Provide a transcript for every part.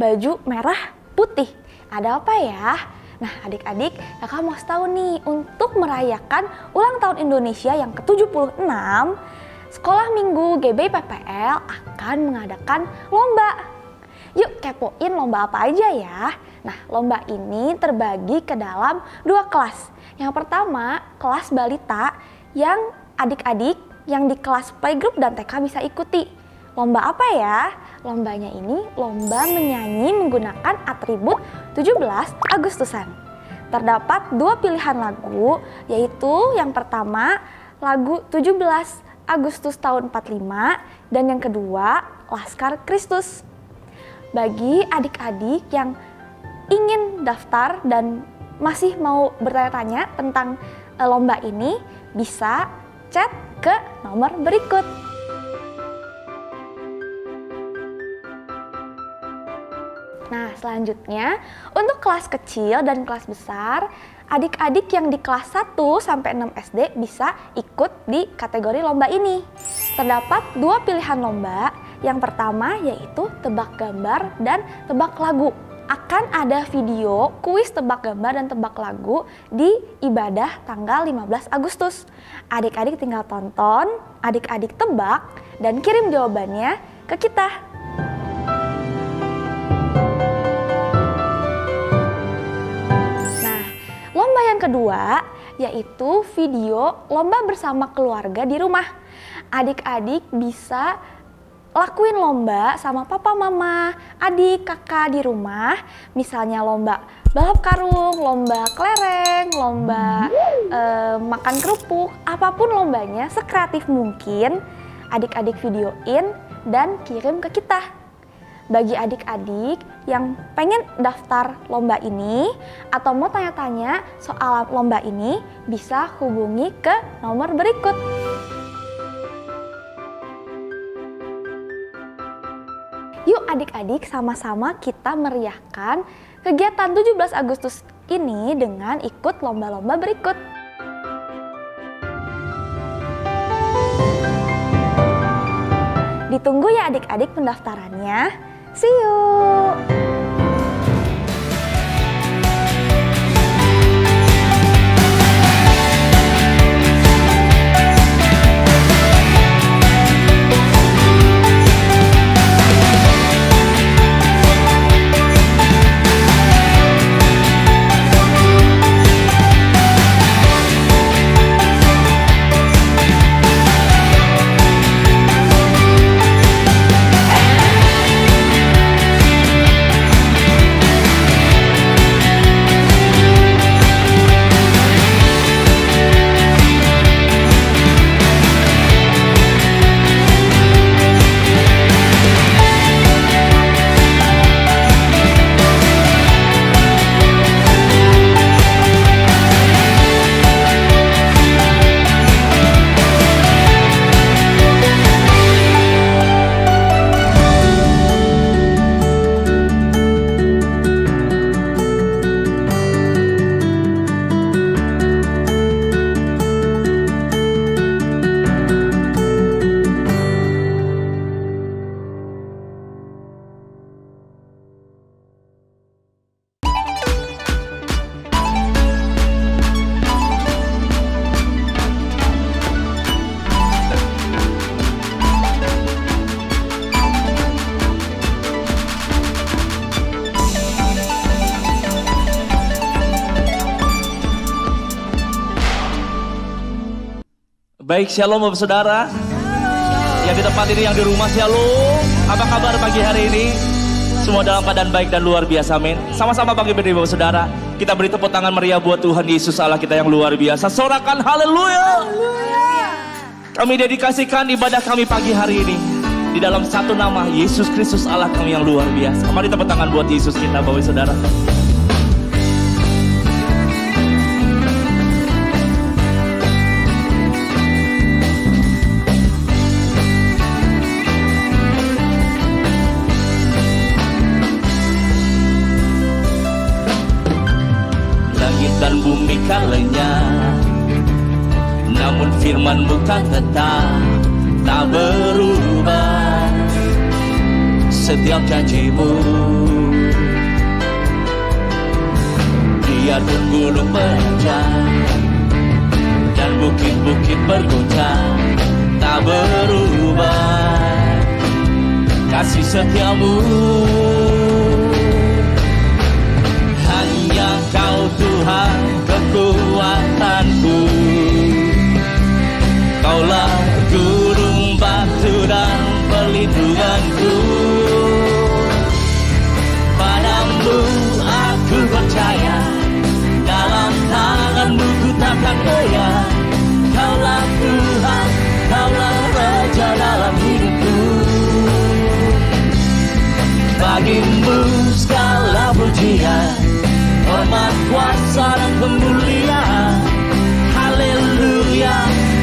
baju merah putih. Ada apa ya? Nah adik-adik, kakak mau tahu nih, untuk merayakan ulang tahun Indonesia yang ke-76, Sekolah Minggu GB PPL akan mengadakan lomba. Yuk kepoin lomba apa aja ya. Nah lomba ini terbagi ke dalam 2 kelas. Yang pertama kelas balita yang adik-adik yang di kelas playgroup dan TK bisa ikuti. Lomba apa ya? Lombanya ini lomba menyanyi menggunakan atribut 17 Agustusan. Terdapat 2 pilihan lagu, yaitu yang pertama lagu 17 Agustus tahun 45 dan yang kedua Laskar Kristus. Bagi adik-adik yang ingin daftar dan masih mau bertanya-tanya tentang lomba ini, bisa chat ke nomor berikut. Nah, selanjutnya untuk kelas kecil dan kelas besar, adik-adik yang di kelas 1 sampai 6 SD bisa ikut di kategori lomba ini. Terdapat 2 pilihan lomba. Yang pertama yaitu tebak gambar dan tebak lagu. Akan ada video kuis tebak gambar dan tebak lagu di ibadah tanggal 15 Agustus. Adik-adik tinggal tonton, adik-adik tebak, dan kirim jawabannya ke kita. Nah, lomba yang kedua yaitu video lomba bersama keluarga di rumah. Adik-adik bisa lakuin lomba sama papa, mama, adik, kakak di rumah. Misalnya lomba balap karung, lomba kelereng, lomba makan kerupuk. Apapun lombanya, sekreatif mungkin adik-adik videoin dan kirim ke kita. Bagi adik-adik yang pengen daftar lomba ini atau mau tanya-tanya soal lomba ini, bisa hubungi ke nomor berikut. Yuk adik-adik, sama-sama kita meriahkan kegiatan 17 Agustus ini dengan ikut lomba-lomba berikut. Ditunggu ya adik-adik pendaftarannya. See you! Baik, shalom Bapak Saudara. Yang di tempat ini, yang di rumah, shalom. Apa kabar pagi hari ini? Semua dalam keadaan baik dan luar biasa, amin. Sama-sama pagi berdiri Bapak Saudara. Kita beri tepuk tangan meriah buat Tuhan Yesus Allah kita yang luar biasa. Sorakan haleluya. Kami dedikasikan ibadah kami pagi hari ini di dalam satu nama, Yesus Kristus Allah kami yang luar biasa. Mari tepuk tangan buat Yesus kita Bapak Saudara. Dan bumi kan lenyap, namun firman-Mu kan tetap tak berubah. Setiap janji-Mu Biarpun gunung berjatuh dan bukit-bukit bergoncang, tak berubah kasih setiamu. Hanya Kau Tuhan kekuatanku, Kaulah gunung batu dan perlindunganku. Padamu aku percaya, dalam tangan-Mu ku takkan goyah. Kaulah Tuhan, Kaulah Raja dalam hidupku. Bagi-Mu segala pujian, hormat, kuasa dan kemuliaan. Haleluya,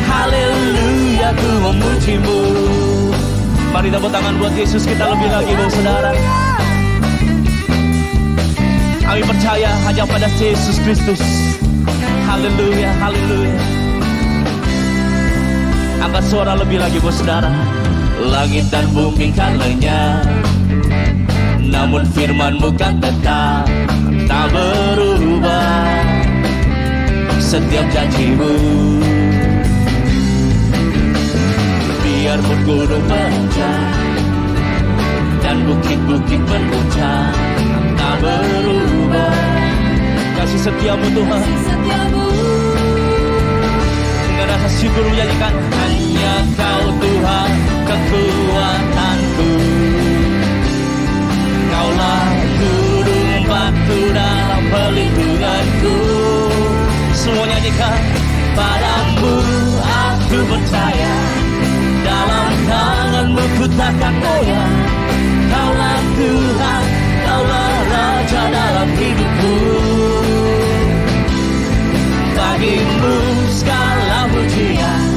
haleluya, ku memuji-Mu. Mari tepuk tangan buat Yesus kita lebih lagi, saudara. Kami percaya hanya pada Yesus Kristus. Haleluya, haleluya. Angkat suara lebih lagi, saudara. Langit dan bumi kan lenyap, namun firman-Mu kan tetap, tak berubah setiap janji-Mu. Biarpun gunung berjatuh dan bukit-bukit bergoncang, tak berubah kasih setiamu Tuhan. Dengan rasa syukur menyanyikan, hanya Kau Tuhan kekuatanku, Kaulah gunung batu dalam perlindunganku. Semua nyanyikan, padamu aku percaya, dalam tangan-Mu ku takkan goyah. Kaulah Tuhan, Kaulah Raja dalam hidupku. Bagi-Mu segala pujian,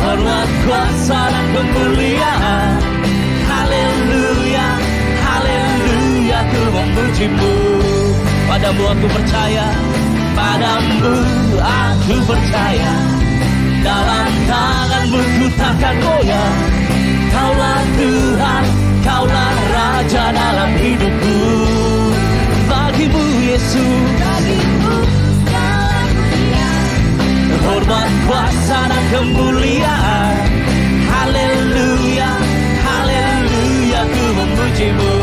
hormat, kuasa dan kemuliaan. Haleluya, haleluya, ku memuji-Mu. Padamu aku percaya, padamu aku percaya, dalam tangan-Mu ku takkan goyah. Kaulah Tuhan, Kaulah Raja dalam hidupku. Bagi-Mu Yesus, bagi-Mu segala pujian, hormat, kuasa dan kemuliaan. Haleluya, haleluya, ku memuji-Mu.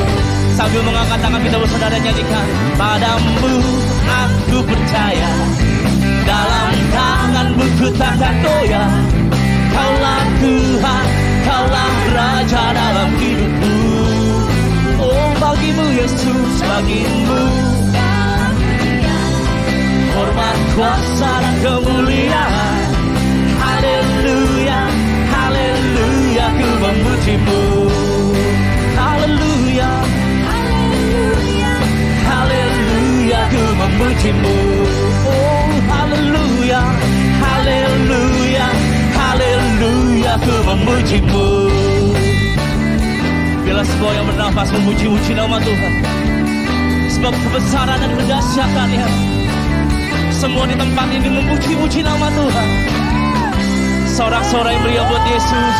Sambil mengangkat tangan kita bersaudara nyanyikan, padamu aku percaya, dalam tangan-Mu ku takkan goyah. Kaulah Tuhan, Kaulah Raja dalam hidupku. Oh, bagi-Mu Yesus, bagi-Mu hormat, kuasa dan kemuliaan. Haleluya, haleluya, ku memuji-Mu. Haleluya, haleluya, haleluya, ku memuji-Mu. Oh, haleluya, haleluya, haleluya, ku memuji-Mu. Bila semua yang bernafas memuji-muji nama Tuhan, sebab kebesaran dan kedahsyatan-Nya. Semua di tempat ini memuji-muji nama Tuhan. Sorak-sorai meriah buat Yesus.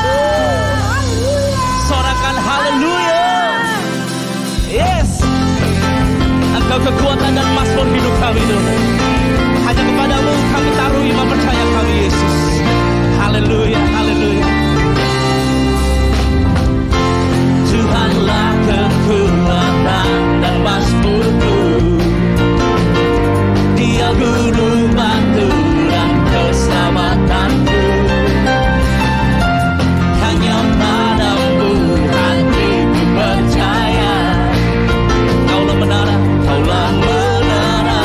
Sorakan haleluya. Yes. Engkau kekuatan dan mazmur hidup kami Tuhan. Hanya kepadamu kami taruh iman percaya kami Yesus. Haleluya, haleluya. Tuhanlah kekuatan dan mazmurku, Dia guru batu dan keselamatanku. Hanya padamu hatiku percaya. Kaulah menara, Kaulah menara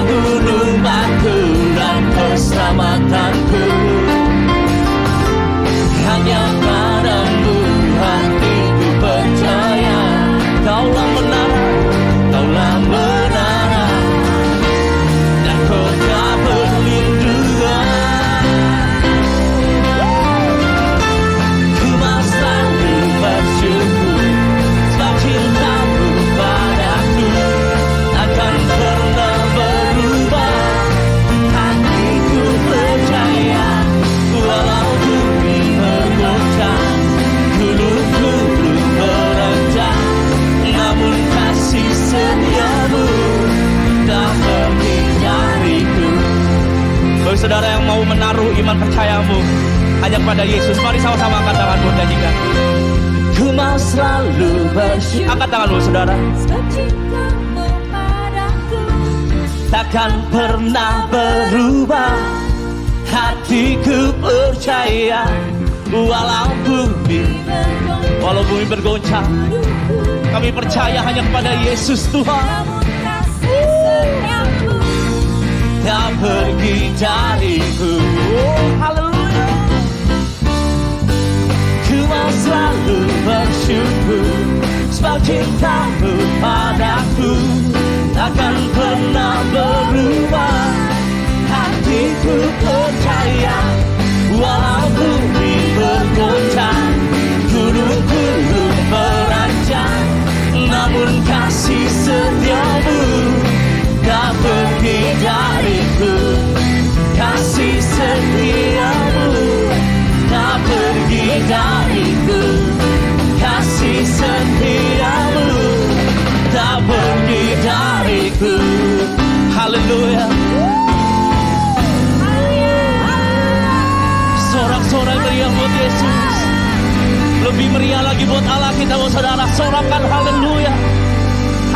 gunung batu dan keselamatanku. Hanya padamu hatiku percaya. Kaulah menara, kaulah menara, dan kota perlindungan. Ku mau selalu bersyukur sebab cintamu padaku takkan pernah berubah. Hatiku percaya walau bumi bergoncang, gunung-gunung berenjang, namun kasih setiamu tak pergi dariku. Bagi saudara yang mau menaruh iman percayamu hanya kepada Yesus, mari sama-sama angkat tanganmu dan nyanyikan. Ku mau selalu bersyukur. Angkat tanganmu saudara. Takkan pernah berubah. Hatiku percaya walau bumi bergoncang, kami percaya hanya kepada Yesus Tuhan. Tak pergi dariku. Haleluya. Ku mau selalu bersyukur sebab cintamu padaku takkan pernah berubah. Hatiku percaya walau bumi bergoncang, gunung-gunung beranjak, namun kasih setiamu tak pergi dariku. Kasih setiamu tak pergi dariku. Kasih setiamu tak pergi dariku. Haleluya. Sorak-sorai meriah buat Yesus. Lebih meriah lagi buat Allah kita, buat saudara. Sorakan haleluya.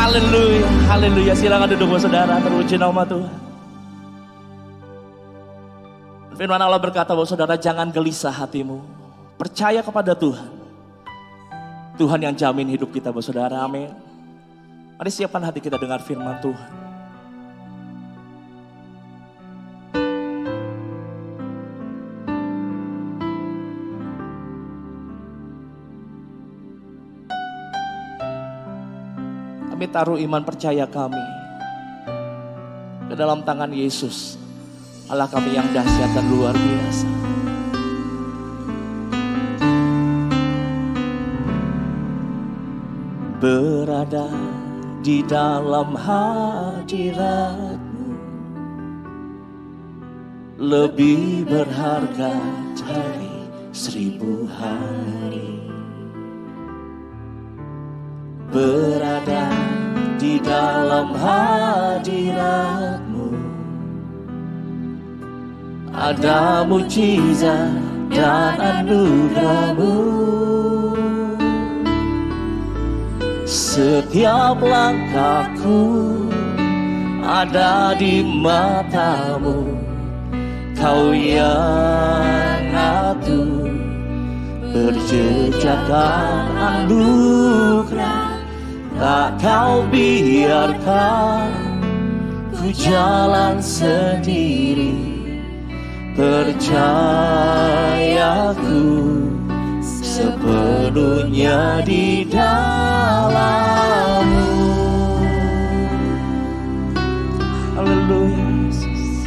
Haleluya, haleluya. Silakan duduk buat saudara, terpuji nama Tuhan. Firman Allah berkata buat saudara, jangan gelisah hatimu. Percaya kepada Tuhan. Tuhan yang jamin hidup kita buat saudara, amin. Mari siapkan hati kita dengar firman Tuhan. Kami taruh iman percaya kami ke dalam tangan Yesus, Allah kami yang dahsyat dan luar biasa. Berada di dalam hadirat-Mu lebih berharga dari 1000 hari. Berada di dalam hadirat-Mu ada mujizat dan anugerah-Mu. Setiap langkahku ada di mata-Mu. Kau yang atur berjejakkan anugerah. Tak Kau biarkan ku jalan sendiri. Percayaku sepenuhnya di dalam-Mu. Haleluya Yesus.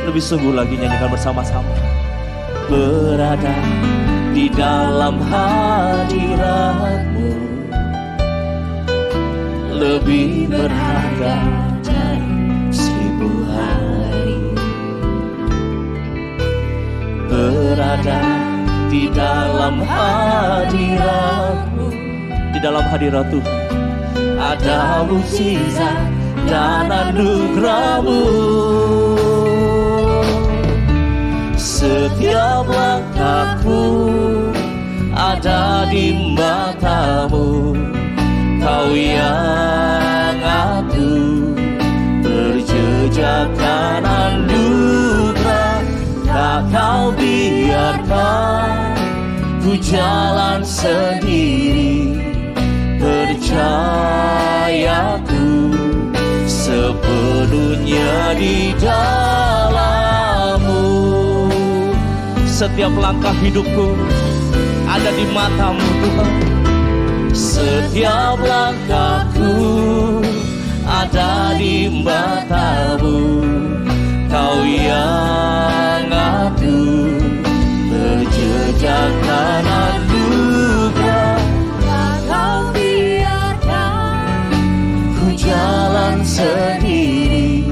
Lebih sungguh lagi nyanyikan bersama-sama. Berada di dalam hadirat-Mu lebih berharga dari 1000 hari. Berada di dalam hadirat-Mu, di dalam hadirat Tuhan ada mukjizat dan anugerah-Mu. Setiap langkahku ada di mata-Mu. Kau yang atur berjejakkan anugerah. Tak Kau biarkan ku ku jalan sendiri, percayaku sepenuhnya di dalam-Mu. Setiap langkah hidupku ada di mata-Mu Tuhan. Setiap langkahku ada di mata-Mu. Kau yang atur berjejak kanan juga. Kau biarkan ku jalan sendiri,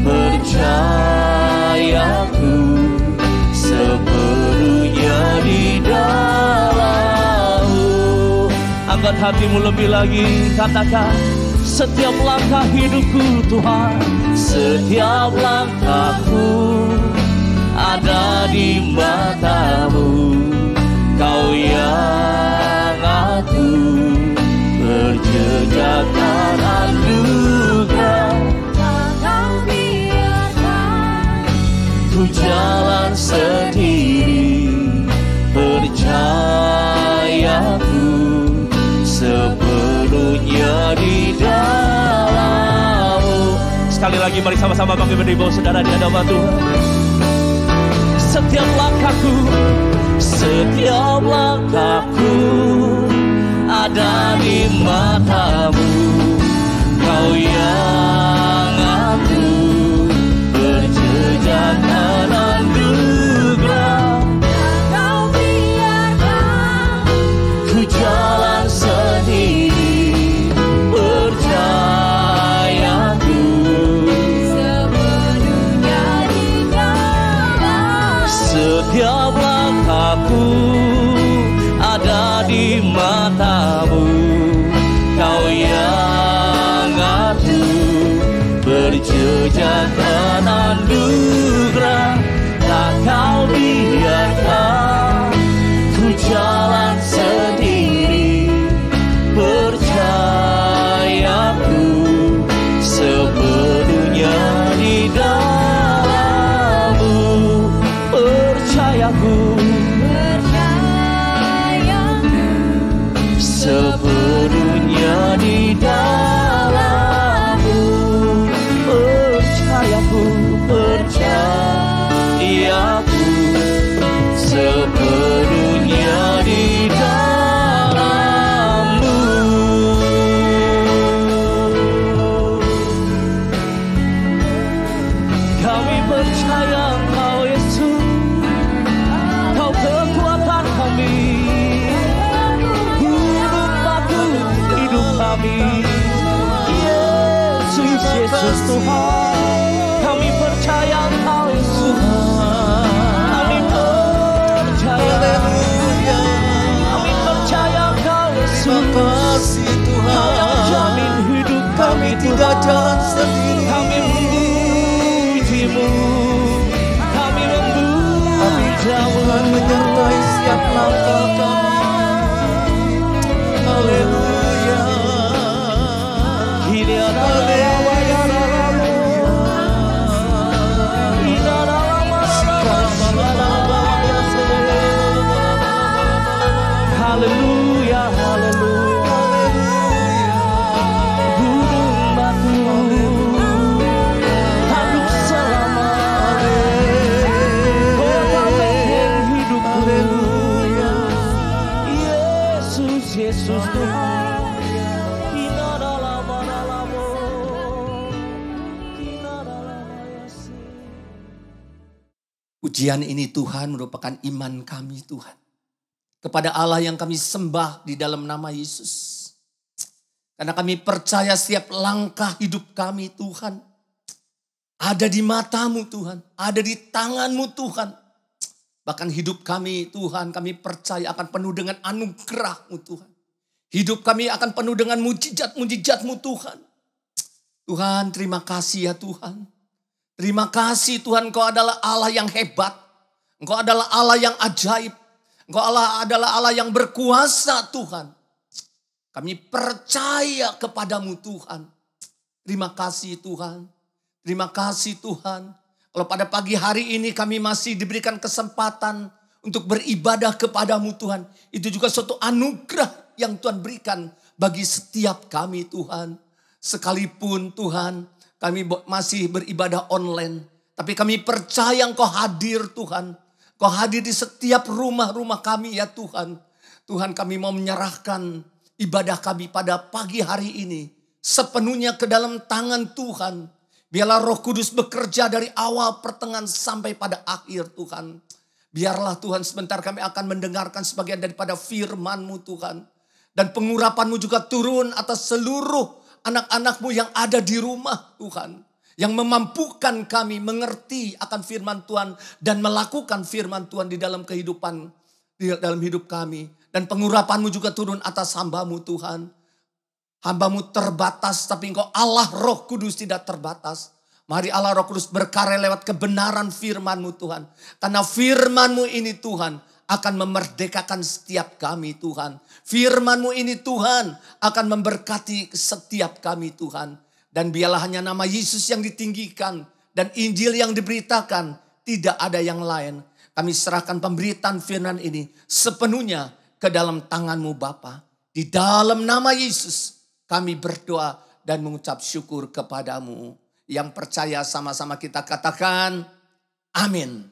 percayaku sepenuhnya di dalam-Mu. Angkat hatimu lebih lagi, katakan setiap langkah hidupku Tuhan, setiap langkahku ada di mata-Mu. Kau yang atur berjejak kanan juga. Kau biarkan ku jalan sendiri, percayaku sepenuhnya di dalam-Mu. Sekali lagi mari sama-sama bangkit berdiri bawah saudara di hadapan Tuhan. Setiap langkahku ada di mata-Mu. Kau yang atur berjejak kanan juga. Kau biarkan ku jalan sendiri, percayaku sepenuhnya di dalam. Setiap langkahku ada di mata-Mu. Kau yang atur berjejak kanan juga. Tak Kau biarkan ku jalan sendiri, percayaku sepenuhnya di dalam-Mu. Percayaku sepenuhnya di dalam-Mu. Percayaku sepenuhnya di dalam-Mu. Kami percaya Engkau Yesus, Kau kekuatan kami, gunung batu hidup kami. Yesus Tuhan, kami percaya Engkau Yesus. Kami percaya, kami percaya Engkau Yesus. Kasih Kau yang jamin hidup kami tidak Tuhan. jalan sendiri. Kami memuji-Mu, kami memuji-Mu, menyertai setiap langkah kami. Haleluya. Haleluya, haleluya. Gunung batu hadap selama pemimpin hidupku. Yesus Tuhan. Pujian ini Tuhan merupakan iman kami Tuhan. Kepada Allah yang kami sembah di dalam nama Yesus. Karena kami percaya setiap langkah hidup kami Tuhan. Ada di mata-Mu Tuhan. Ada di tangan-Mu Tuhan. Bahkan hidup kami Tuhan kami percaya akan penuh dengan anugerah-Mu Tuhan. Hidup kami akan penuh dengan mujizat-mujizat-Mu Tuhan. Tuhan terima kasih ya Tuhan. Terima kasih Tuhan, Engkau adalah Allah yang hebat. Engkau adalah Allah yang ajaib. Engkau adalah Allah yang berkuasa Tuhan. Kami percaya kepadamu Tuhan. Terima kasih Tuhan. Terima kasih Tuhan. Kalau pada pagi hari ini kami masih diberikan kesempatan untuk beribadah kepadamu Tuhan. Itu juga suatu anugerah yang Tuhan berikan bagi setiap kami Tuhan. Sekalipun Tuhan kami masih beribadah online. Tapi kami percaya Engkau hadir Tuhan. Engkau hadir di setiap rumah-rumah kami ya Tuhan. Tuhan kami mau menyerahkan ibadah kami pada pagi hari ini. Sepenuhnya ke dalam tangan Tuhan. Biarlah Roh Kudus bekerja dari awal pertengahan sampai pada akhir Tuhan. Biarlah Tuhan sebentar kami akan mendengarkan sebagian daripada firman-Mu Tuhan. Dan pengurapan-Mu juga turun atas seluruh anak-anak-Mu yang ada di rumah Tuhan. Yang memampukan kami mengerti akan firman Tuhan. Dan melakukan firman Tuhan di dalam kehidupan, di dalam hidup kami. Dan pengurapan-Mu juga turun atas hamba-Mu Tuhan. Hamba-Mu terbatas tapi Engkau Allah Roh Kudus tidak terbatas. Mari Allah Roh Kudus berkarya lewat kebenaran firman-Mu Tuhan. Karena firman-Mu ini Tuhan akan memerdekakan setiap kami Tuhan. Firman-Mu ini Tuhan akan memberkati setiap kami Tuhan. Dan biarlah hanya nama Yesus yang ditinggikan. Dan Injil yang diberitakan. Tidak ada yang lain. Kami serahkan pemberitaan firman ini sepenuhnya ke dalam tangan-Mu Bapa. Di dalam nama Yesus kami berdoa dan mengucap syukur kepadamu. Yang percaya sama-sama kita katakan amin.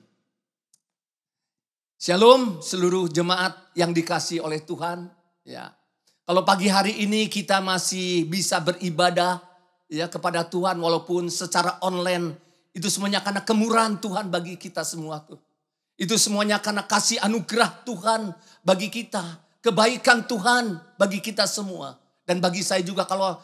Shalom seluruh jemaat yang dikasihi oleh Tuhan. Ya, kalau pagi hari ini kita masih bisa beribadah ya kepada Tuhan walaupun secara online, itu semuanya karena kemurahan Tuhan bagi kita semua tuh. Itu semuanya karena kasih anugerah Tuhan bagi kita, kebaikan Tuhan bagi kita semua. Dan bagi saya juga kalau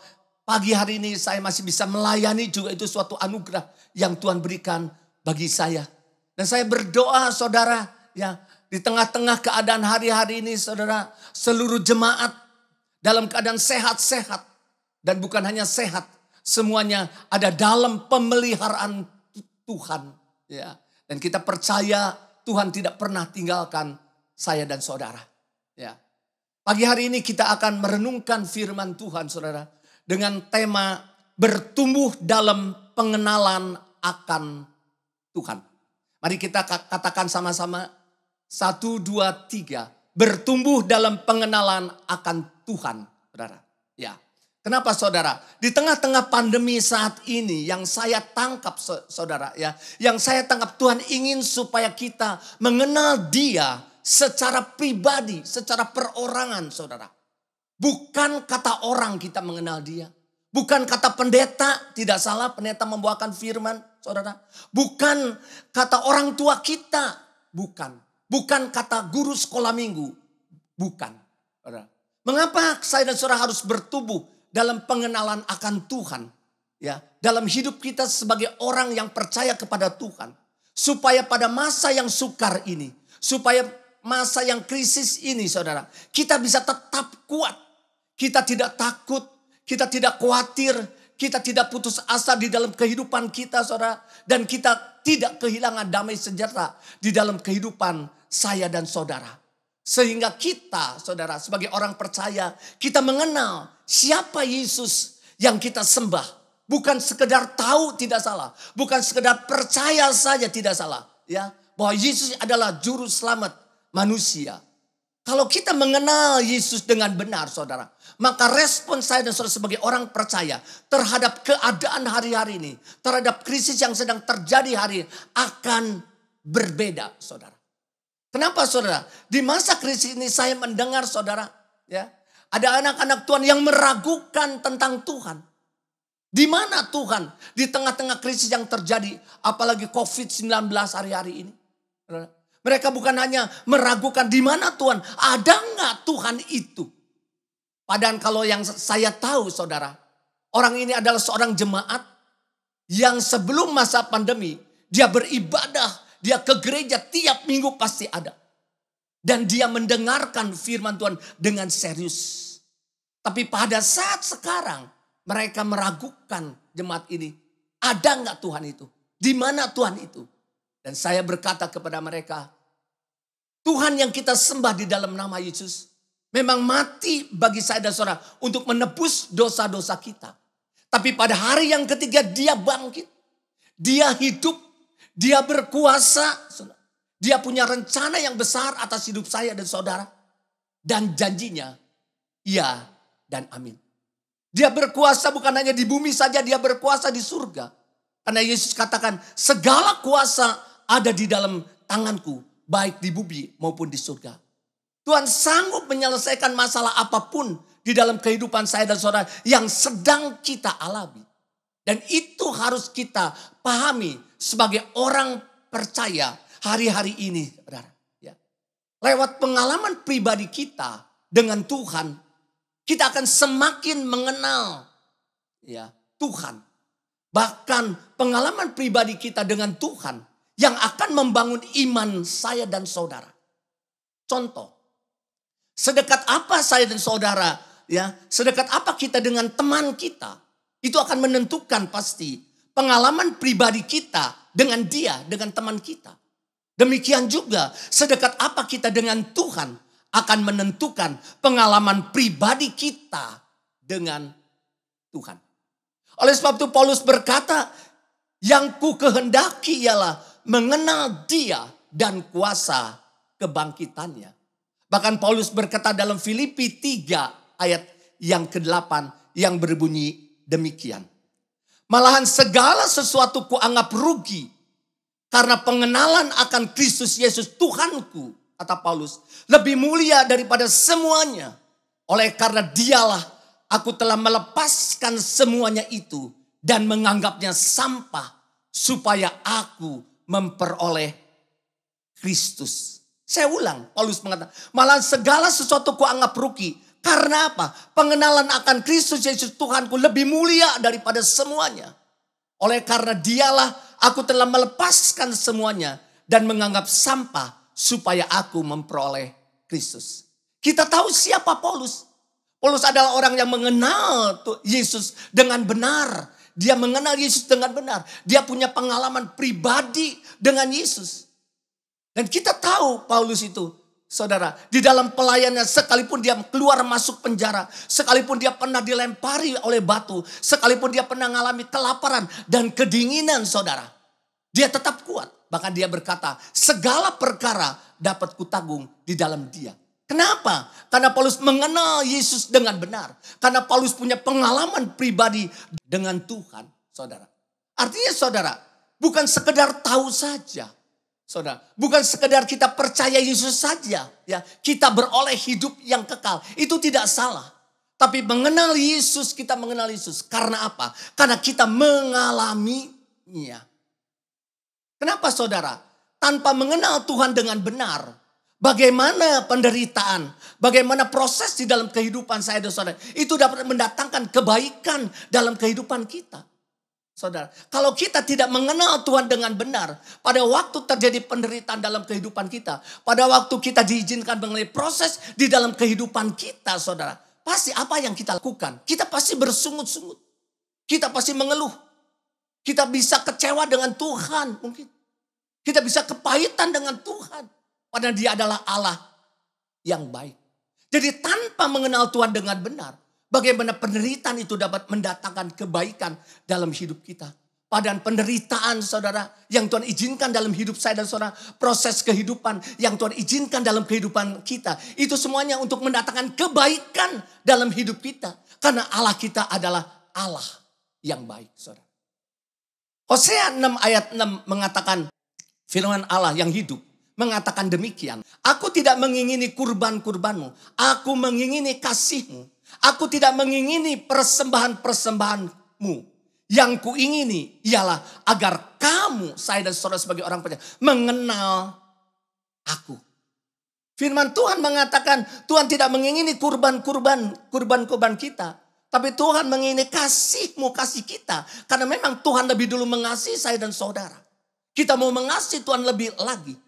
pagi hari ini saya masih bisa melayani juga itu suatu anugerah yang Tuhan berikan bagi saya. Dan saya berdoa saudara ya di tengah-tengah keadaan hari-hari ini saudara seluruh jemaat dalam keadaan sehat-sehat. Dan bukan hanya sehat, semuanya ada dalam pemeliharaan Tuhan. Ya. Dan kita percaya Tuhan tidak pernah tinggalkan saya dan saudara. Ya. Pagi hari ini kita akan merenungkan firman Tuhan saudara. Dengan tema bertumbuh dalam pengenalan akan Tuhan. Mari kita katakan sama-sama 1, 2, 3. Bertumbuh dalam pengenalan akan Tuhan. Saudara. Ya. Kenapa saudara? Di tengah-tengah pandemi saat ini yang saya tangkap saudara ya. Yang saya tangkap Tuhan ingin supaya kita mengenal Dia secara pribadi, secara perorangan saudara. Bukan kata orang kita mengenal Dia. Bukan kata pendeta, tidak salah pendeta membawakan firman saudara. Bukan kata orang tua kita, bukan. Bukan kata guru sekolah minggu, bukan. Saudara. Mengapa saya dan saudara harus bertumbuh dalam pengenalan akan Tuhan? Ya, dalam hidup kita sebagai orang yang percaya kepada Tuhan. Supaya pada masa yang sukar ini, supaya masa yang krisis ini saudara, kita bisa tetap kuat. Kita tidak takut, kita tidak khawatir, kita tidak putus asa di dalam kehidupan kita saudara. Dan kita tidak kehilangan damai sejahtera di dalam kehidupan saya dan saudara. Sehingga kita saudara sebagai orang percaya, kita mengenal siapa Yesus yang kita sembah. Bukan sekedar tahu tidak salah, bukan sekedar percaya saja tidak salah. Ya, bahwa Yesus adalah juru selamat manusia. Kalau kita mengenal Yesus dengan benar saudara, maka respon saya dan saudara sebagai orang percaya terhadap keadaan hari-hari ini, terhadap krisis yang sedang terjadi hari ini akan berbeda saudara. Kenapa saudara? Di masa krisis ini saya mendengar saudara, ya, ada anak-anak Tuhan yang meragukan tentang Tuhan. Di mana Tuhan? Di tengah-tengah krisis yang terjadi, apalagi COVID-19 hari-hari ini. Mereka bukan hanya meragukan di mana Tuhan, ada nggak Tuhan itu? Padahal kalau yang saya tahu saudara, orang ini adalah seorang jemaat yang sebelum masa pandemi, dia beribadah, dia ke gereja tiap minggu pasti ada. Dan dia mendengarkan firman Tuhan dengan serius. Tapi pada saat sekarang, mereka meragukan jemaat ini, ada nggak Tuhan itu? Di mana Tuhan itu? Dan saya berkata kepada mereka, Tuhan yang kita sembah di dalam nama Yesus memang mati bagi saya dan saudara untuk menebus dosa-dosa kita. Tapi pada hari yang ketiga dia bangkit. Dia hidup, dia berkuasa. Dia punya rencana yang besar atas hidup saya dan saudara. Dan janjinya, iya dan amin. Dia berkuasa bukan hanya di bumi saja, dia berkuasa di surga. Karena Yesus katakan, segala kuasa ada di dalam tanganku, baik di bumi maupun di surga. Tuhan sanggup menyelesaikan masalah apapun di dalam kehidupan saya dan saudara yang sedang kita alami. Dan itu harus kita pahami sebagai orang percaya hari-hari ini, saudara. Ya. Lewat pengalaman pribadi kita dengan Tuhan, kita akan semakin mengenal ya, Tuhan. Bahkan pengalaman pribadi kita dengan Tuhan yang akan membangun iman saya dan saudara. Contoh, sedekat apa saya dan saudara, ya, sedekat apa kita dengan teman kita, itu akan menentukan pasti pengalaman pribadi kita dengan dia, dengan teman kita. Demikian juga sedekat apa kita dengan Tuhan akan menentukan pengalaman pribadi kita dengan Tuhan. Oleh sebab itu Paulus berkata, yang ku kehendaki ialah mengenal dia dan kuasa kebangkitannya. Bahkan Paulus berkata dalam Filipi 3 ayat yang ke-8 yang berbunyi demikian. Malahan segala sesuatu kuanggap rugi karena pengenalan akan Kristus Yesus Tuhanku, kata Paulus, lebih mulia daripada semuanya. Oleh karena dialah aku telah melepaskan semuanya itu dan menganggapnya sampah supaya aku memperoleh Kristus. Saya ulang, Paulus mengatakan, malah segala sesuatu kuanggap rugi. Karena apa? Pengenalan akan Kristus Yesus Tuhanku lebih mulia daripada semuanya. Oleh karena dialah aku telah melepaskan semuanya dan menganggap sampah supaya aku memperoleh Kristus. Kita tahu siapa Paulus. Paulus adalah orang yang mengenal Yesus dengan benar. Dia mengenal Yesus dengan benar. Dia punya pengalaman pribadi dengan Yesus. Dan kita tahu Paulus itu, saudara, di dalam pelayanannya sekalipun dia keluar masuk penjara, sekalipun dia pernah dilempari oleh batu, sekalipun dia pernah mengalami kelaparan dan kedinginan, saudara, dia tetap kuat. Bahkan dia berkata, segala perkara dapat kutanggung di dalam dia. Kenapa? Karena Paulus mengenal Yesus dengan benar. Karena Paulus punya pengalaman pribadi dengan Tuhan, saudara. Artinya saudara, bukan sekedar tahu saja. Saudara, bukan sekedar kita percaya Yesus saja, ya, kita beroleh hidup yang kekal. Itu tidak salah. Tapi mengenal Yesus, kita mengenal Yesus. Karena apa? Karena kita mengalaminya. Kenapa saudara? Tanpa mengenal Tuhan dengan benar, bagaimana penderitaan, bagaimana proses di dalam kehidupan saya dan saudara, itu dapat mendatangkan kebaikan dalam kehidupan kita. Saudara, kalau kita tidak mengenal Tuhan dengan benar, pada waktu terjadi penderitaan dalam kehidupan kita, pada waktu kita diizinkan mengalami proses di dalam kehidupan kita, saudara, pasti apa yang kita lakukan? Kita pasti bersungut-sungut. Kita pasti mengeluh. Kita bisa kecewa dengan Tuhan mungkin. Kita bisa kepahitan dengan Tuhan. Padahal dia adalah Allah yang baik. Jadi tanpa mengenal Tuhan dengan benar, bagaimana penderitaan itu dapat mendatangkan kebaikan dalam hidup kita. Padahal penderitaan saudara yang Tuhan izinkan dalam hidup saya dan saudara. Proses kehidupan yang Tuhan izinkan dalam kehidupan kita. Itu semuanya untuk mendatangkan kebaikan dalam hidup kita. Karena Allah kita adalah Allah yang baik saudara. Hosea 6 ayat 6 mengatakan, firman Allah yang hidup mengatakan demikian. Aku tidak mengingini kurban-kurbanmu. Aku mengingini kasihmu. Aku tidak mengingini persembahan-persembahanmu. Yang kuingini ialah agar kamu, saya dan saudara sebagai orang percaya, mengenal aku. Firman Tuhan mengatakan Tuhan tidak mengingini kurban-kurban kita. Tapi Tuhan mengingini kasihmu, kasih kita. Karena memang Tuhan lebih dulu mengasihi saya dan saudara. Kita mau mengasihi Tuhan lebih lagi.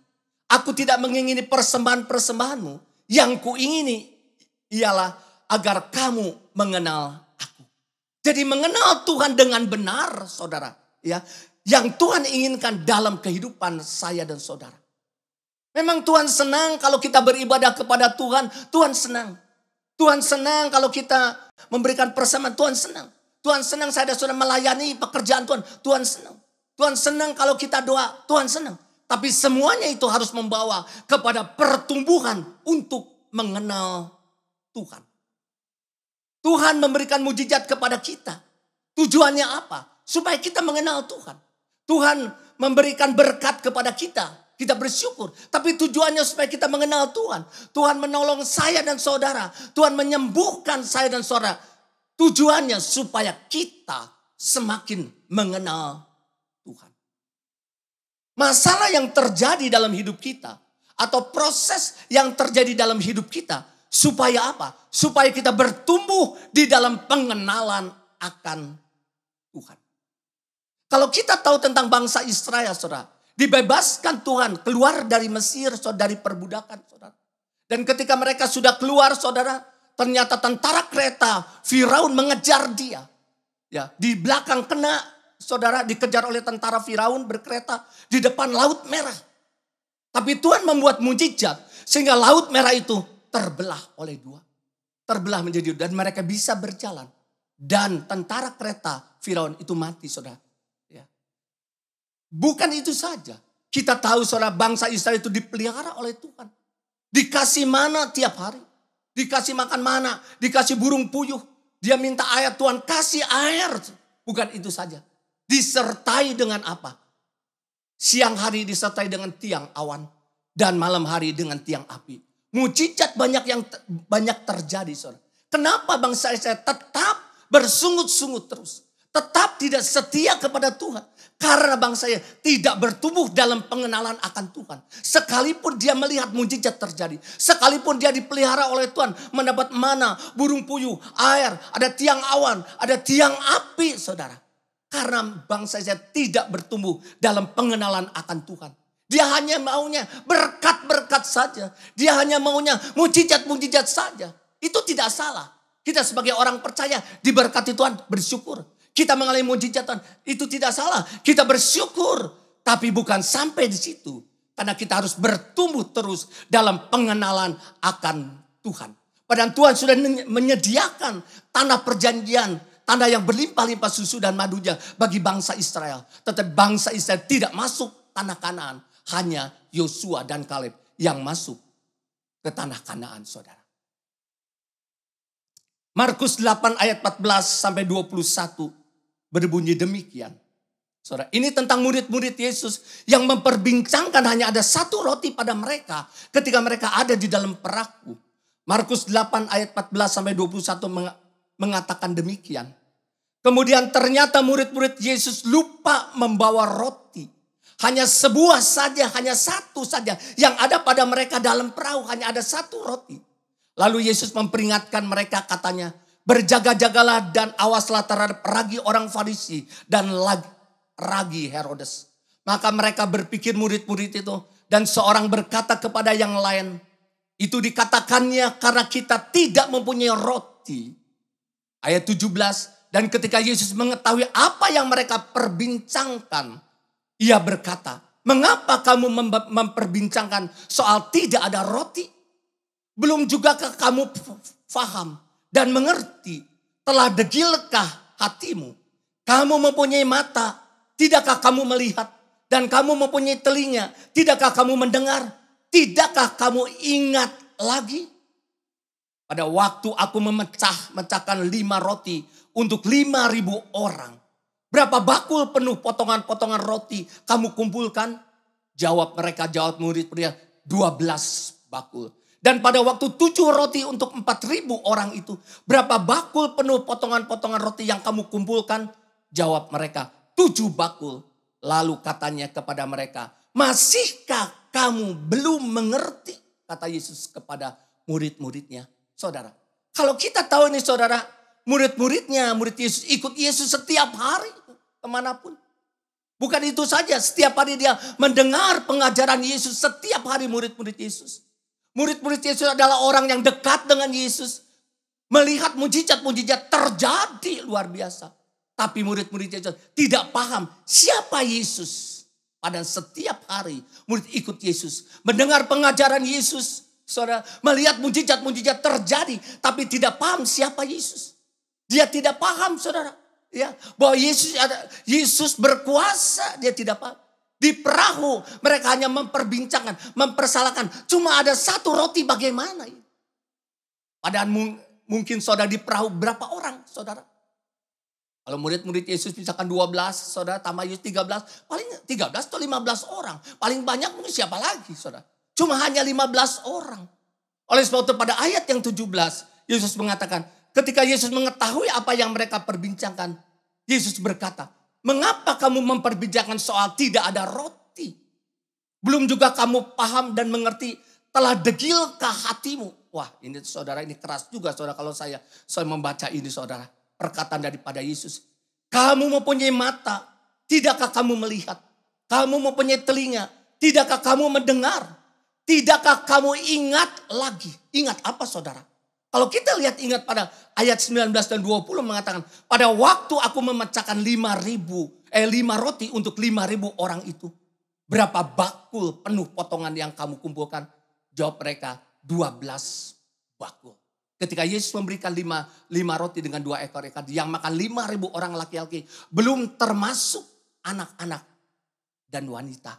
Aku tidak mengingini persembahan-persembahanmu. Yang kuingini ialah agar kamu mengenal aku. Jadi mengenal Tuhan dengan benar, saudara, ya, yang Tuhan inginkan dalam kehidupan saya dan saudara. Memang Tuhan senang kalau kita beribadah kepada Tuhan, Tuhan senang. Tuhan senang kalau kita memberikan persembahan, Tuhan senang. Tuhan senang saya dan saudara melayani pekerjaan Tuhan, Tuhan senang. Tuhan senang kalau kita doa, Tuhan senang. Tapi semuanya itu harus membawa kepada pertumbuhan untuk mengenal Tuhan. Tuhan memberikan mujizat kepada kita. Tujuannya apa? Supaya kita mengenal Tuhan. Tuhan memberikan berkat kepada kita. Kita bersyukur. Tapi tujuannya supaya kita mengenal Tuhan. Tuhan menolong saya dan saudara. Tuhan menyembuhkan saya dan saudara. Tujuannya supaya kita semakin mengenal Tuhan. Masalah yang terjadi dalam hidup kita. Atau proses yang terjadi dalam hidup kita. Supaya apa? Supaya kita bertumbuh di dalam pengenalan akan Tuhan. Kalau kita tahu tentang bangsa Israel, saudara, dibebaskan Tuhan keluar dari Mesir, saudara, dari perbudakan, saudara. Dan ketika mereka sudah keluar, saudara, ternyata tentara kereta Firaun mengejar dia. Ya, di belakang kena, saudara, dikejar oleh tentara Firaun berkereta di depan Laut Merah. Tapi Tuhan membuat mujizat sehingga Laut Merah itu terbelah oleh dua. Terbelah menjadi dua dan mereka bisa berjalan. Dan tentara kereta Firaun itu mati, saudara. Ya. Bukan itu saja. Kita tahu saudara, bangsa Israel itu dipelihara oleh Tuhan. Dikasih mana tiap hari. Dikasih makan mana. Dikasih burung puyuh. Dia minta air, Tuhan kasih air. Bukan itu saja. Disertai dengan apa? Siang hari disertai dengan tiang awan. Dan malam hari dengan tiang api. Mujizat banyak terjadi, saudara. Kenapa bangsa Israel tetap bersungut-sungut terus? Tetap tidak setia kepada Tuhan. Karena bangsa Israel tidak bertumbuh dalam pengenalan akan Tuhan. Sekalipun dia melihat mujizat terjadi. Sekalipun dia dipelihara oleh Tuhan. Mendapat mana, burung puyuh, air, ada tiang awan, ada tiang api, saudara. Karena bangsa Israel tidak bertumbuh dalam pengenalan akan Tuhan. Dia hanya maunya berkat-berkat saja. Dia hanya maunya mujizat-mujizat saja. Itu tidak salah. Kita sebagai orang percaya diberkati Tuhan bersyukur. Kita mengalami mujizat Tuhan. Itu tidak salah. Kita bersyukur. Tapi bukan sampai di situ. Karena kita harus bertumbuh terus dalam pengenalan akan Tuhan. Padahal Tuhan sudah menyediakan tanah perjanjian. Tanah yang berlimpah-limpah susu dan madunya bagi bangsa Israel. Tetapi bangsa Israel tidak masuk tanah Kanaan. Hanya Yosua dan Kaleb yang masuk ke tanah Kanaan, saudara. Markus 8 ayat 14 sampai 21 berbunyi demikian. Saudara, ini tentang murid-murid Yesus yang memperbincangkan hanya ada satu roti pada mereka ketika mereka ada di dalam perahu. Markus 8 ayat 14 sampai 21 mengatakan demikian. Kemudian ternyata murid-murid Yesus lupa membawa roti. Hanya sebuah saja, hanya satu saja. Yang ada pada mereka dalam perahu hanya ada satu roti. Lalu Yesus memperingatkan mereka katanya. Berjaga-jagalah dan awaslah terhadap ragi orang Farisi dan ragi Herodes. Maka mereka berpikir murid-murid itu. Dan seorang berkata kepada yang lain. Itu dikatakannya karena kita tidak mempunyai roti. Ayat 17. Dan ketika Yesus mengetahui apa yang mereka perbincangkan. Ia berkata, mengapa kamu memperbincangkan soal tidak ada roti? Belum jugakah kamu faham dan mengerti? Telah degilkah hatimu? Kamu mempunyai mata, tidakkah kamu melihat? Dan kamu mempunyai telinga, tidakkah kamu mendengar? Tidakkah kamu ingat lagi? Pada waktu aku memecahkan 5 roti untuk 5.000 orang. Berapa bakul penuh potongan-potongan roti kamu kumpulkan? Jawab murid-murid 12 bakul. Dan pada waktu 7 roti untuk 4.000 orang itu. Berapa bakul penuh potongan-potongan roti yang kamu kumpulkan? Jawab mereka 7 bakul. Lalu katanya kepada mereka, masihkah kamu belum mengerti? Kata Yesus kepada murid-muridnya. Saudara, kalau kita tahu ini saudara, murid-muridnya, murid Yesus ikut Yesus setiap hari kemanapun. Bukan itu saja, setiap hari dia mendengar pengajaran Yesus. Setiap hari murid-murid Yesus. Murid-murid Yesus adalah orang yang dekat dengan Yesus. Melihat mujizat-mujizat terjadi luar biasa. Tapi murid-murid Yesus tidak paham siapa Yesus. Pada setiap hari murid ikut Yesus. Mendengar pengajaran Yesus. Saudara, melihat mujizat-mujizat terjadi. Tapi tidak paham siapa Yesus. Dia tidak paham saudara. Ya, bahwa Yesus berkuasa, dia tidak paham. Di perahu mereka hanya memperbincangkan, mempersalahkan. Cuma ada satu roti bagaimana? Padahal mungkin saudara di perahu berapa orang saudara? Kalau murid-murid Yesus misalkan 12, saudara tambah Yesus 13. Paling 13 atau 15 orang. Paling banyak mungkin siapa lagi saudara? Cuma hanya 15 orang. Oleh sebab itu pada ayat yang 17, Yesus mengatakan, ketika Yesus mengetahui apa yang mereka perbincangkan, Yesus berkata, mengapa kamu memperbincangkan soal tidak ada roti? Belum juga kamu paham dan mengerti, telah degilkah hatimu? Wah ini saudara, ini keras juga saudara kalau saya membaca ini saudara. Perkataan daripada Yesus. Kamu mempunyai mata, tidakkah kamu melihat? Kamu mempunyai telinga, tidakkah kamu mendengar? Tidakkah kamu ingat lagi? Ingat apa saudara? Kalau kita ingat pada ayat 19 dan 20 mengatakan, pada waktu aku memecahkan 5 roti untuk 5.000 orang itu. Berapa bakul penuh potongan yang kamu kumpulkan? Jawab mereka, 12 bakul. Ketika Yesus memberikan 5 roti dengan 2 ekor ikan, yang makan 5.000 orang laki-laki, belum termasuk anak-anak dan wanita.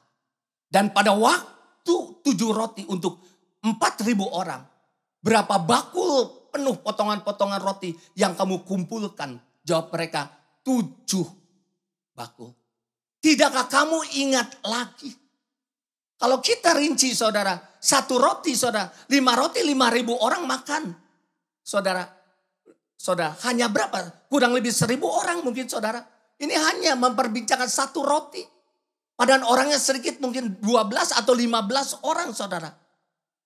Dan pada waktu 7 roti untuk 4.000 orang, berapa bakul penuh potongan-potongan roti yang kamu kumpulkan? Jawab mereka, 7 bakul. Tidakkah kamu ingat lagi? Kalau kita rinci saudara, 1 roti saudara, 5 roti 5.000 orang makan. Saudara, hanya berapa? Kurang lebih 1.000 orang mungkin saudara. Ini hanya memperbincangkan 1 roti. Padahal orangnya sedikit mungkin 12 atau 15 orang saudara.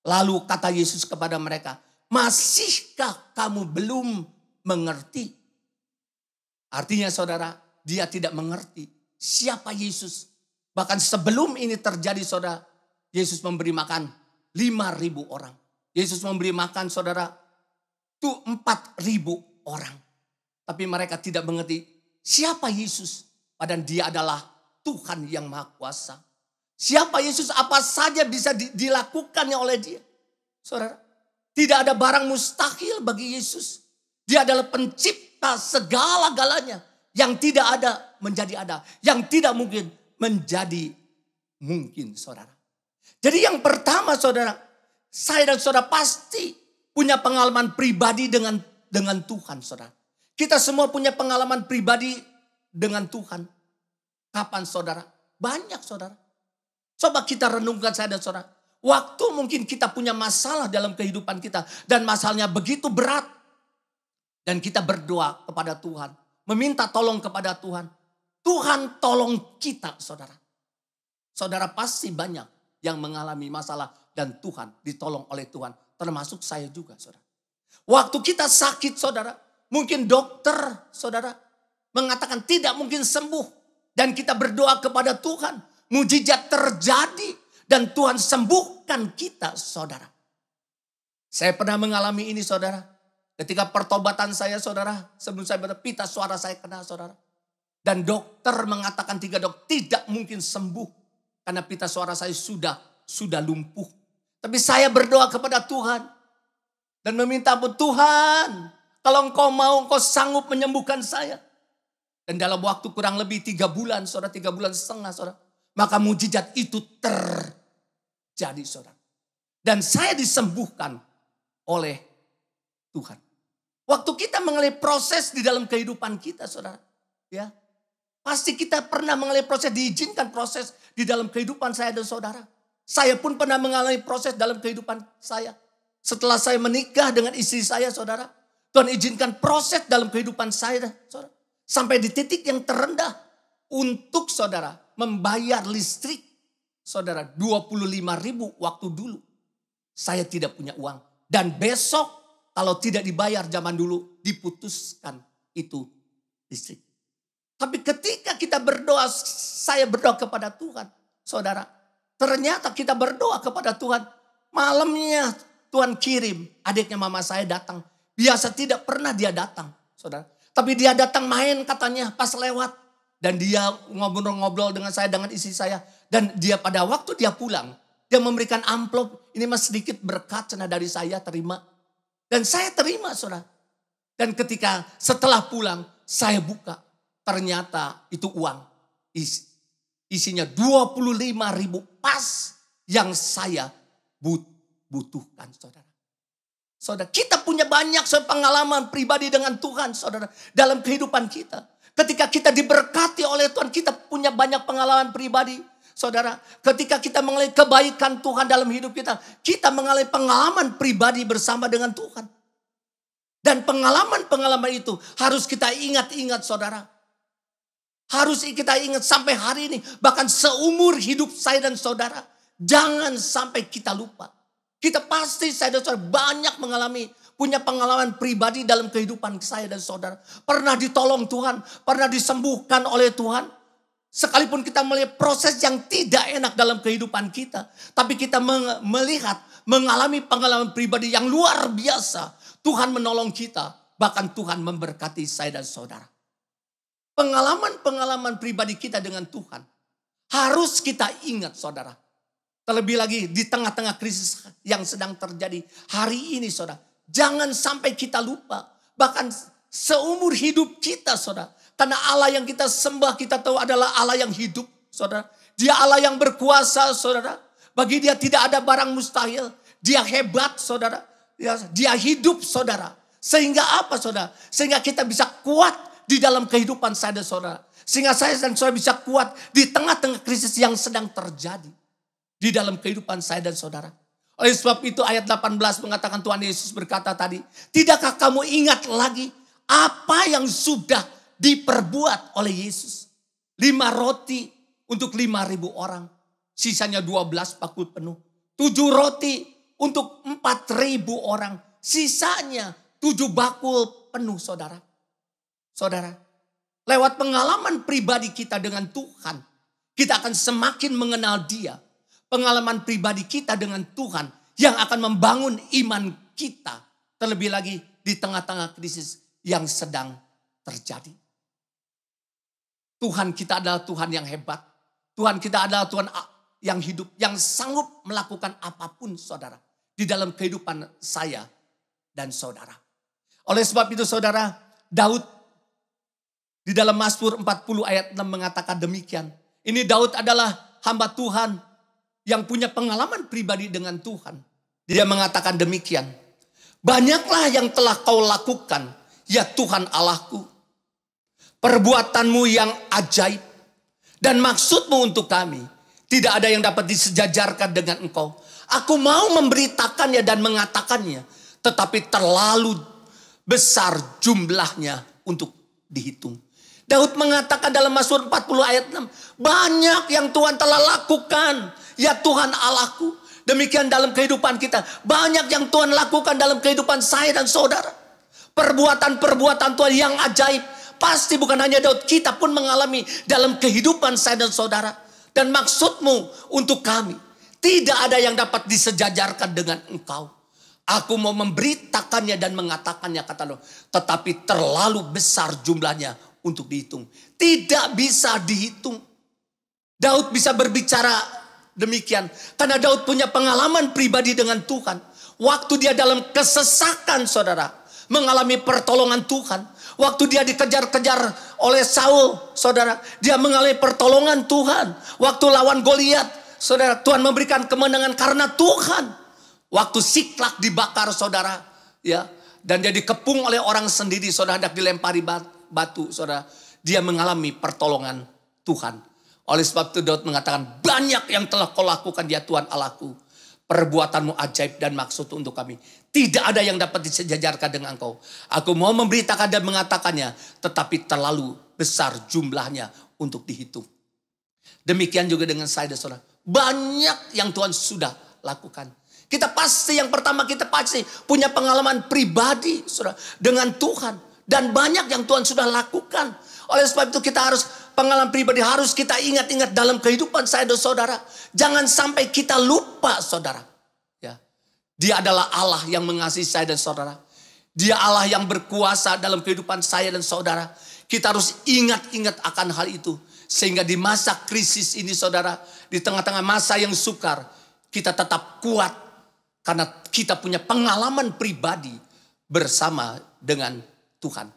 Lalu kata Yesus kepada mereka, masihkah kamu belum mengerti? Artinya saudara, dia tidak mengerti siapa Yesus. Bahkan sebelum ini terjadi saudara, Yesus memberi makan 5.000 orang. Yesus memberi makan saudara, itu 4.000 orang. Tapi mereka tidak mengerti siapa Yesus. Padahal dia adalah Tuhan yang Maha Kuasa. Siapa Yesus, apa saja bisa dilakukannya oleh dia. Saudara, tidak ada barang mustahil bagi Yesus. Dia adalah pencipta segala-galanya. Yang tidak ada menjadi ada. Yang tidak mungkin menjadi mungkin saudara. Jadi yang pertama saudara, saya dan saudara pasti punya pengalaman pribadi dengan Tuhan saudara. Kita semua punya pengalaman pribadi dengan Tuhan. Kapan saudara? Banyak saudara. Coba kita renungkan saya dan saudara. Waktu mungkin kita punya masalah dalam kehidupan kita. Dan masalahnya begitu berat. Dan kita berdoa kepada Tuhan. Meminta tolong kepada Tuhan. Tuhan tolong kita saudara. Saudara pasti banyak yang mengalami masalah. Dan Tuhan ditolong oleh Tuhan. Termasuk saya juga saudara. Waktu kita sakit saudara. Mungkin dokter saudara mengatakan tidak mungkin sembuh. Dan kita berdoa kepada Tuhan. Mujizat terjadi. Dan Tuhan sembuhkan kita saudara. Saya pernah mengalami ini saudara. Ketika pertobatan saya saudara. Sebelum saya berpita suara saya kena saudara. Dan dokter mengatakan tidak mungkin sembuh. Karena pita suara saya sudah lumpuh. Tapi saya berdoa kepada Tuhan. Dan meminta ampun, Tuhan, kalau engkau mau, engkau sanggup menyembuhkan saya. Dan dalam waktu kurang lebih 3 bulan, saudara, 3 bulan setengah, saudara. Maka mujizat itu terjadi, saudara. Dan saya disembuhkan oleh Tuhan. Waktu kita mengalami proses di dalam kehidupan kita, saudara. Ya, pasti kita pernah mengalami proses, diizinkan proses di dalam kehidupan saya dan saudara. Saya pun pernah mengalami proses dalam kehidupan saya. Setelah saya menikah dengan istri saya saudara. Tuhan izinkan proses dalam kehidupan saya saudara. Sampai di titik yang terendah. Untuk saudara membayar listrik. Saudara 25.000 waktu dulu. Saya tidak punya uang. Dan besok kalau tidak dibayar zaman dulu. Diputuskan itu listrik. Tapi ketika kita berdoa. Saya berdoa kepada Tuhan. Saudara. Ternyata kita berdoa kepada Tuhan. Malamnya Tuhan kirim adiknya mama saya datang. Biasa tidak pernah dia datang. Saudara. Tapi dia datang main katanya pas lewat. Dan dia ngobrol-ngobrol dengan saya, dengan istri saya. Dan dia pada waktu dia pulang. Dia memberikan amplop. Ini mas sedikit berkat dari saya terima. Dan saya terima saudara. Dan ketika setelah pulang saya buka. Ternyata itu uang. Isinya 25.000 pas yang saya butuhkan, saudara. Saudara, kita punya banyak pengalaman pribadi dengan Tuhan, saudara, dalam kehidupan kita. Ketika kita diberkati oleh Tuhan, kita punya banyak pengalaman pribadi, saudara. Ketika kita mengalami kebaikan Tuhan dalam hidup kita, kita mengalami pengalaman pribadi bersama dengan Tuhan. Dan pengalaman-pengalaman itu harus kita ingat-ingat, saudara. Harus kita ingat sampai hari ini, bahkan seumur hidup saya dan saudara. Jangan sampai kita lupa. Kita pasti, saya dan saudara, banyak punya pengalaman pribadi dalam kehidupan saya dan saudara. Pernah ditolong Tuhan, pernah disembuhkan oleh Tuhan. Sekalipun kita melihat proses yang tidak enak dalam kehidupan kita. Tapi kita mengalami pengalaman pribadi yang luar biasa. Tuhan menolong kita, bahkan Tuhan memberkati saya dan saudara. Pengalaman-pengalaman pribadi kita dengan Tuhan harus kita ingat, saudara. Terlebih lagi di tengah-tengah krisis yang sedang terjadi hari ini, saudara. Jangan sampai kita lupa. Bahkan seumur hidup kita, saudara. Karena Allah yang kita sembah, kita tahu adalah Allah yang hidup, saudara. Dia Allah yang berkuasa, saudara. Bagi dia tidak ada barang mustahil. Dia hebat, saudara. Dia hidup, saudara. Sehingga apa, saudara? Sehingga kita bisa kuat di dalam kehidupan saya dan saudara. Sehingga saya dan saudara bisa kuat di tengah-tengah krisis yang sedang terjadi di dalam kehidupan saya dan saudara. Oleh sebab itu ayat 18 mengatakan, Tuhan Yesus berkata tadi, tidakkah kamu ingat lagi apa yang sudah diperbuat oleh Yesus? 5 roti untuk 5.000 orang. Sisanya 12 bakul penuh. 7 roti untuk 4.000 orang. Sisanya 7 bakul penuh, saudara. Saudara, lewat pengalaman pribadi kita dengan Tuhan, kita akan semakin mengenal Dia. Pengalaman pribadi kita dengan Tuhan yang akan membangun iman kita. Terlebih lagi di tengah-tengah krisis yang sedang terjadi. Tuhan kita adalah Tuhan yang hebat. Tuhan kita adalah Tuhan yang hidup, yang sanggup melakukan apapun, saudara, di dalam kehidupan saya dan saudara. Oleh sebab itu, saudara, Daud di dalam Mazmur 40 ayat 6 mengatakan demikian. Ini Daud adalah hamba Tuhan yang punya pengalaman pribadi dengan Tuhan. Dia mengatakan demikian. Banyaklah yang telah kau lakukan, ya Tuhan Allahku. Perbuatanmu yang ajaib dan maksudmu untuk kami. Tidak ada yang dapat disejajarkan dengan engkau. Aku mau memberitakannya dan mengatakannya. Tetapi terlalu besar jumlahnya untuk dihitung. Daud mengatakan dalam Mazmur 40 ayat 6. Banyak yang Tuhan telah lakukan. Ya Tuhan Allahku. Demikian dalam kehidupan kita. Banyak yang Tuhan lakukan dalam kehidupan saya dan saudara. Perbuatan-perbuatan Tuhan yang ajaib. Pasti bukan hanya Daud. Kita pun mengalami dalam kehidupan saya dan saudara. Dan maksudmu untuk kami. Tidak ada yang dapat disejajarkan dengan engkau. Aku mau memberitakannya dan mengatakannya, kata Daud. Tetapi terlalu besar jumlahnya untuk dihitung. Tidak bisa dihitung. Daud bisa berbicara demikian. Karena Daud punya pengalaman pribadi dengan Tuhan. Waktu dia dalam kesesakan, saudara. Mengalami pertolongan Tuhan. Waktu dia dikejar-kejar oleh Saul, saudara. Dia mengalami pertolongan Tuhan. Waktu lawan Goliat, saudara. Tuhan memberikan kemenangan karena Tuhan. Waktu Siklak dibakar, saudara. Ya, dan dia dikepung oleh orang sendiri, saudara. Hendak dilempari batu, saudara. Dia mengalami pertolongan Tuhan. Oleh sebab itu Daud mengatakan, banyak yang telah kau lakukan ya Tuhan Allahku. Perbuatanmu ajaib dan maksud untuk kami. Tidak ada yang dapat disejajarkan dengan engkau. Aku mau memberitakan dan mengatakannya. Tetapi terlalu besar jumlahnya untuk dihitung. Demikian juga dengan saya dan saudara. Banyak yang Tuhan sudah lakukan. Kita pasti, yang pertama kita pasti punya pengalaman pribadi, saudara, dengan Tuhan. Dan banyak yang Tuhan sudah lakukan. Oleh sebab itu kita harus, pengalaman pribadi harus kita ingat-ingat dalam kehidupan saya dan saudara. Jangan sampai kita lupa, saudara. Ya. Dia adalah Allah yang mengasihi saya dan saudara. Dia Allah yang berkuasa dalam kehidupan saya dan saudara. Kita harus ingat-ingat akan hal itu. Sehingga di masa krisis ini, saudara, di tengah-tengah masa yang sukar, kita tetap kuat. Karena kita punya pengalaman pribadi bersama dengan Tuhan.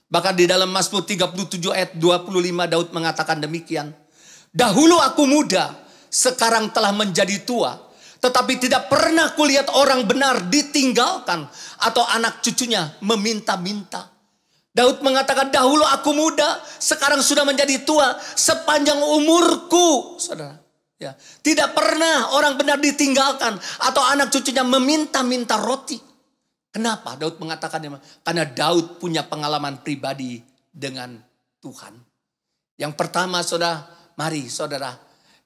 Bahkan di dalam Mazmur 37 ayat 25 Daud mengatakan demikian. Dahulu aku muda, sekarang telah menjadi tua. Tetapi tidak pernah kulihat orang benar ditinggalkan atau anak cucunya meminta-minta. Daud mengatakan, dahulu aku muda, sekarang sudah menjadi tua sepanjang umurku. Saudara, ya, tidak pernah orang benar ditinggalkan atau anak cucunya meminta-minta roti. Kenapa Daud mengatakan ini? Karena Daud punya pengalaman pribadi dengan Tuhan. Yang pertama, saudara, mari saudara,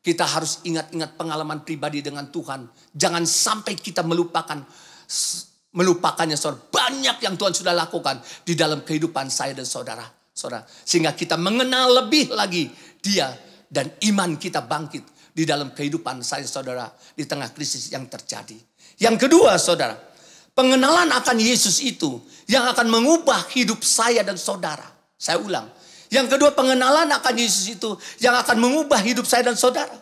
kita harus ingat-ingat pengalaman pribadi dengan Tuhan. Jangan sampai kita melupakannya, saudara. Banyak yang Tuhan sudah lakukan di dalam kehidupan saya dan saudara. Sehingga kita mengenal lebih lagi Dia dan iman kita bangkit di dalam kehidupan saya, saudara, di tengah krisis yang terjadi. Yang kedua, saudara, pengenalan akan Yesus itu yang akan mengubah hidup saya dan saudara. Saya ulang. Yang kedua, pengenalan akan Yesus itu yang akan mengubah hidup saya dan saudara.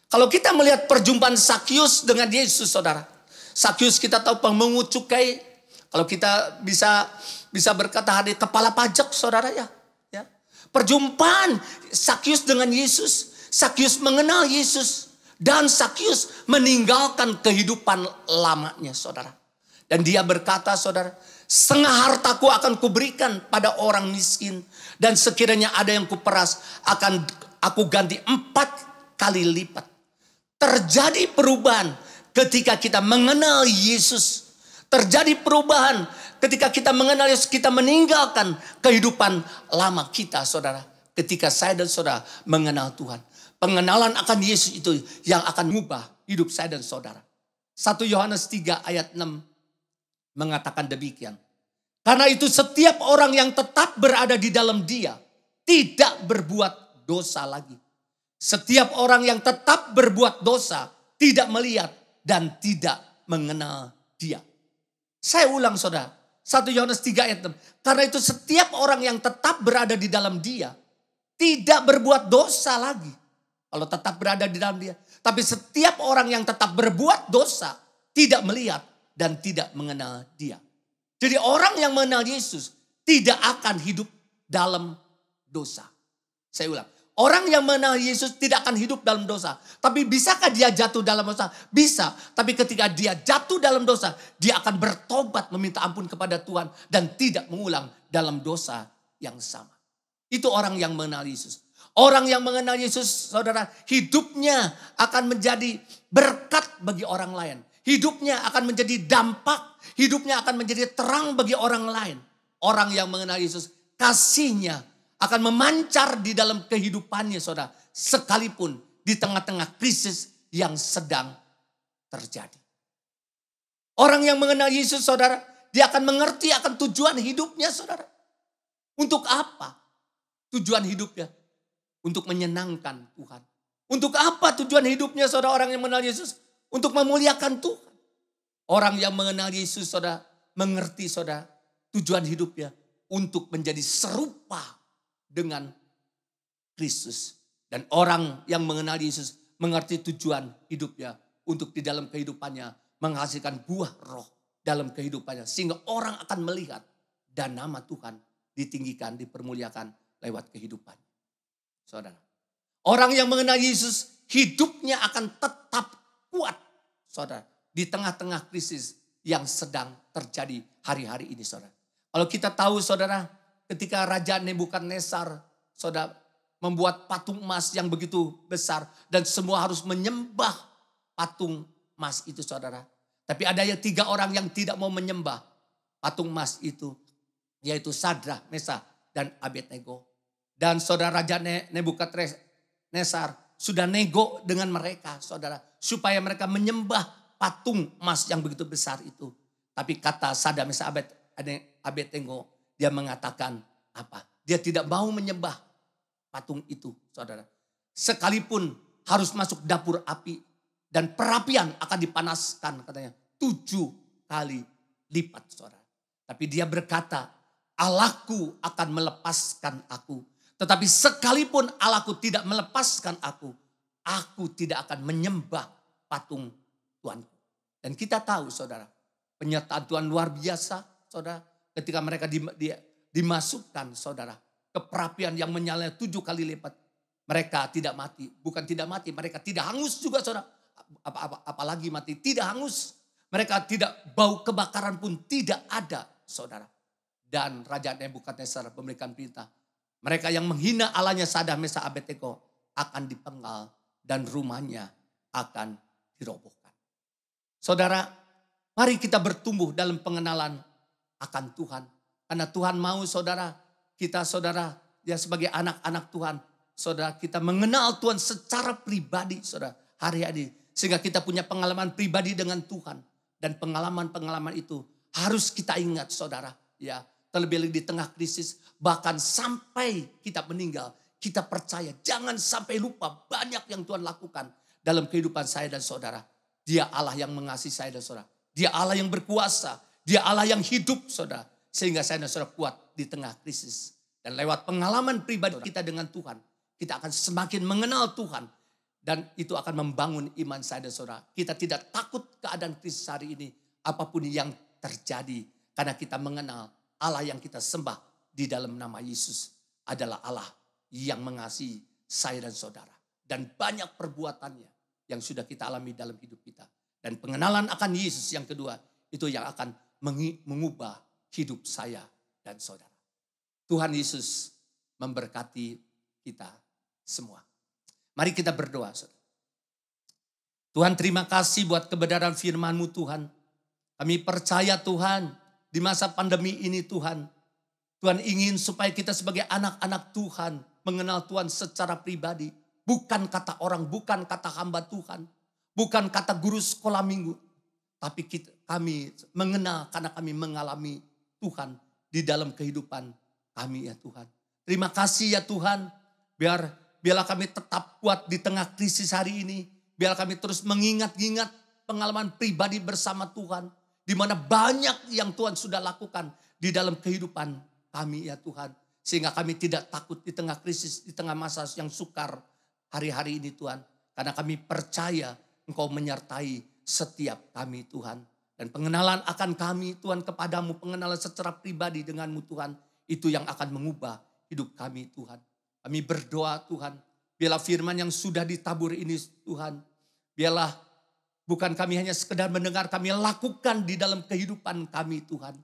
Kalau kita melihat perjumpaan Sakyus dengan Yesus, saudara. Sakyus kita tahu pemungut cukai. Kalau kita bisa berkata hari kepala pajak, saudara ya. Perjumpaan Sakyus dengan Yesus. Sakyus mengenal Yesus. Dan Sakyus meninggalkan kehidupan lamanya, saudara. Dan dia berkata, saudara, setengah hartaku akan kuberikan pada orang miskin. Dan sekiranya ada yang kuperas, akan aku ganti 4 kali lipat. Terjadi perubahan ketika kita mengenal Yesus. Terjadi perubahan ketika kita mengenal Yesus. Kita meninggalkan kehidupan lama kita, saudara. Ketika saya dan saudara mengenal Tuhan. Pengenalan akan Yesus itu yang akan mengubah hidup saya dan saudara. 1 Yohanes 3 ayat 6 mengatakan demikian. Karena itu setiap orang yang tetap berada di dalam Dia tidak berbuat dosa lagi. Setiap orang yang tetap berbuat dosa tidak melihat dan tidak mengenal Dia. Saya ulang, saudara. 1 Yohanes 3 ayat 6. Karena itu setiap orang yang tetap berada di dalam Dia tidak berbuat dosa lagi. Kalau tetap berada di dalam Dia. Tapi setiap orang yang tetap berbuat dosa tidak melihat dan tidak mengenal Dia. Jadi orang yang mengenal Yesus tidak akan hidup dalam dosa. Saya ulang. Orang yang mengenal Yesus tidak akan hidup dalam dosa. Tapi bisakah dia jatuh dalam dosa? Bisa. Tapi ketika dia jatuh dalam dosa, dia akan bertobat meminta ampun kepada Tuhan. Dan tidak mengulang dalam dosa yang sama. Itu orang yang mengenal Yesus. Orang yang mengenal Yesus, saudara, hidupnya akan menjadi berkat bagi orang lain. Hidupnya akan menjadi dampak. Hidupnya akan menjadi terang bagi orang lain. Orang yang mengenal Yesus, kasihnya akan memancar di dalam kehidupannya, saudara. Sekalipun di tengah-tengah krisis yang sedang terjadi. Orang yang mengenal Yesus, saudara, dia akan mengerti akan tujuan hidupnya, saudara. Untuk apa tujuan hidupnya? Untuk menyenangkan Tuhan. Untuk apa tujuan hidupnya, saudara, orang yang mengenal Yesus? Untuk memuliakan Tuhan. Orang yang mengenal Yesus, saudara, mengerti, saudara, tujuan hidupnya untuk menjadi serupa dengan Kristus. Dan orang yang mengenal Yesus mengerti tujuan hidupnya untuk di dalam kehidupannya menghasilkan buah roh dalam kehidupannya. Sehingga orang akan melihat dan nama Tuhan ditinggikan, dipermuliakan lewat kehidupan. Saudara, orang yang mengenal Yesus hidupnya akan tetap kuat, saudara, di tengah-tengah krisis yang sedang terjadi hari-hari ini, saudara. Kalau kita tahu, saudara, ketika Raja Nebukadnezar, saudara, membuat patung emas yang begitu besar dan semua harus menyembah patung emas itu, saudara. Tapi ada 3 orang yang tidak mau menyembah patung emas itu, yaitu Sadrah, Mesakh, dan Abednego. Dan saudara, Raja Nebukadnezar sudah nego dengan mereka, saudara, supaya mereka menyembah patung emas yang begitu besar itu. Tapi kata Sadrah, Mesakh, Abednego, dia mengatakan apa? Dia tidak mau menyembah patung itu, saudara. Sekalipun harus masuk dapur api dan perapian akan dipanaskan, katanya 7 kali lipat, saudara. Tapi dia berkata, Allahku akan melepaskan aku. Tetapi sekalipun Allahku tidak melepaskan aku tidak akan menyembah patung Tuhanku. Dan kita tahu, saudara, penyertaan Tuhan luar biasa, saudara, ketika mereka dimasukkan, saudara, ke perapian yang menyala 7 kali lipat. Mereka tidak mati. Bukan tidak mati, mereka tidak hangus juga saudara. Apalagi mati, tidak hangus. Mereka tidak bau kebakaran pun tidak ada saudara. Dan Raja Nebukadnezar memberikan perintah. Mereka yang menghina Allahnya Sadraq, Mesakh, Abednego akan dipenggal dan rumahnya akan dirobohkan. Saudara, mari kita bertumbuh dalam pengenalan akan Tuhan. Karena Tuhan mau saudara, kita saudara, ya sebagai anak-anak Tuhan, saudara kita mengenal Tuhan secara pribadi saudara hari-hari. Sehingga kita punya pengalaman pribadi dengan Tuhan. Dan pengalaman-pengalaman itu harus kita ingat saudara. Ya, terlebih di tengah krisis, bahkan sampai kita meninggal, kita percaya jangan sampai lupa banyak yang Tuhan lakukan dalam kehidupan saya dan saudara. Dia Allah yang mengasihi saya dan saudara. Dia Allah yang berkuasa. Dia Allah yang hidup saudara. Sehingga saya dan saudara kuat di tengah krisis. Dan lewat pengalaman pribadi kita dengan Tuhan, kita akan semakin mengenal Tuhan. Dan itu akan membangun iman saya dan saudara. Kita tidak takut keadaan krisis hari ini. Apapun yang terjadi. Karena kita mengenal Allah yang kita sembah di dalam nama Yesus adalah Allah yang mengasihi saya dan saudara. Dan banyak perbuatannya yang sudah kita alami dalam hidup kita. Dan pengenalan akan Yesus yang kedua, itu yang akan mengubah hidup saya dan saudara. Tuhan Yesus memberkati kita semua. Mari kita berdoa. Saudara. Tuhan, terima kasih buat kebenaran firman-Mu Tuhan. Kami percaya Tuhan, di masa pandemi ini Tuhan, Tuhan ingin supaya kita sebagai anak-anak Tuhan mengenal Tuhan secara pribadi. Bukan kata orang, bukan kata hamba Tuhan. Bukan kata guru sekolah minggu. Tapi kami mengenal karena kami mengalami Tuhan di dalam kehidupan kami ya Tuhan. Terima kasih ya Tuhan. Biarlah kami tetap kuat di tengah krisis hari ini. Biar kami terus mengingat-ingat pengalaman pribadi bersama Tuhan. Di mana banyak yang Tuhan sudah lakukan di dalam kehidupan kami ya Tuhan. Sehingga kami tidak takut di tengah krisis, di tengah masa yang sukar hari-hari ini Tuhan. Karena kami percaya Engkau menyertai setiap kami Tuhan. Dan pengenalan akan kami Tuhan kepadamu, pengenalan secara pribadi denganmu Tuhan. Itu yang akan mengubah hidup kami Tuhan. Kami berdoa Tuhan. Biarlah firman yang sudah ditabur ini Tuhan. Biarlah bukan kami hanya sekedar mendengar, kami lakukan di dalam kehidupan kami Tuhan.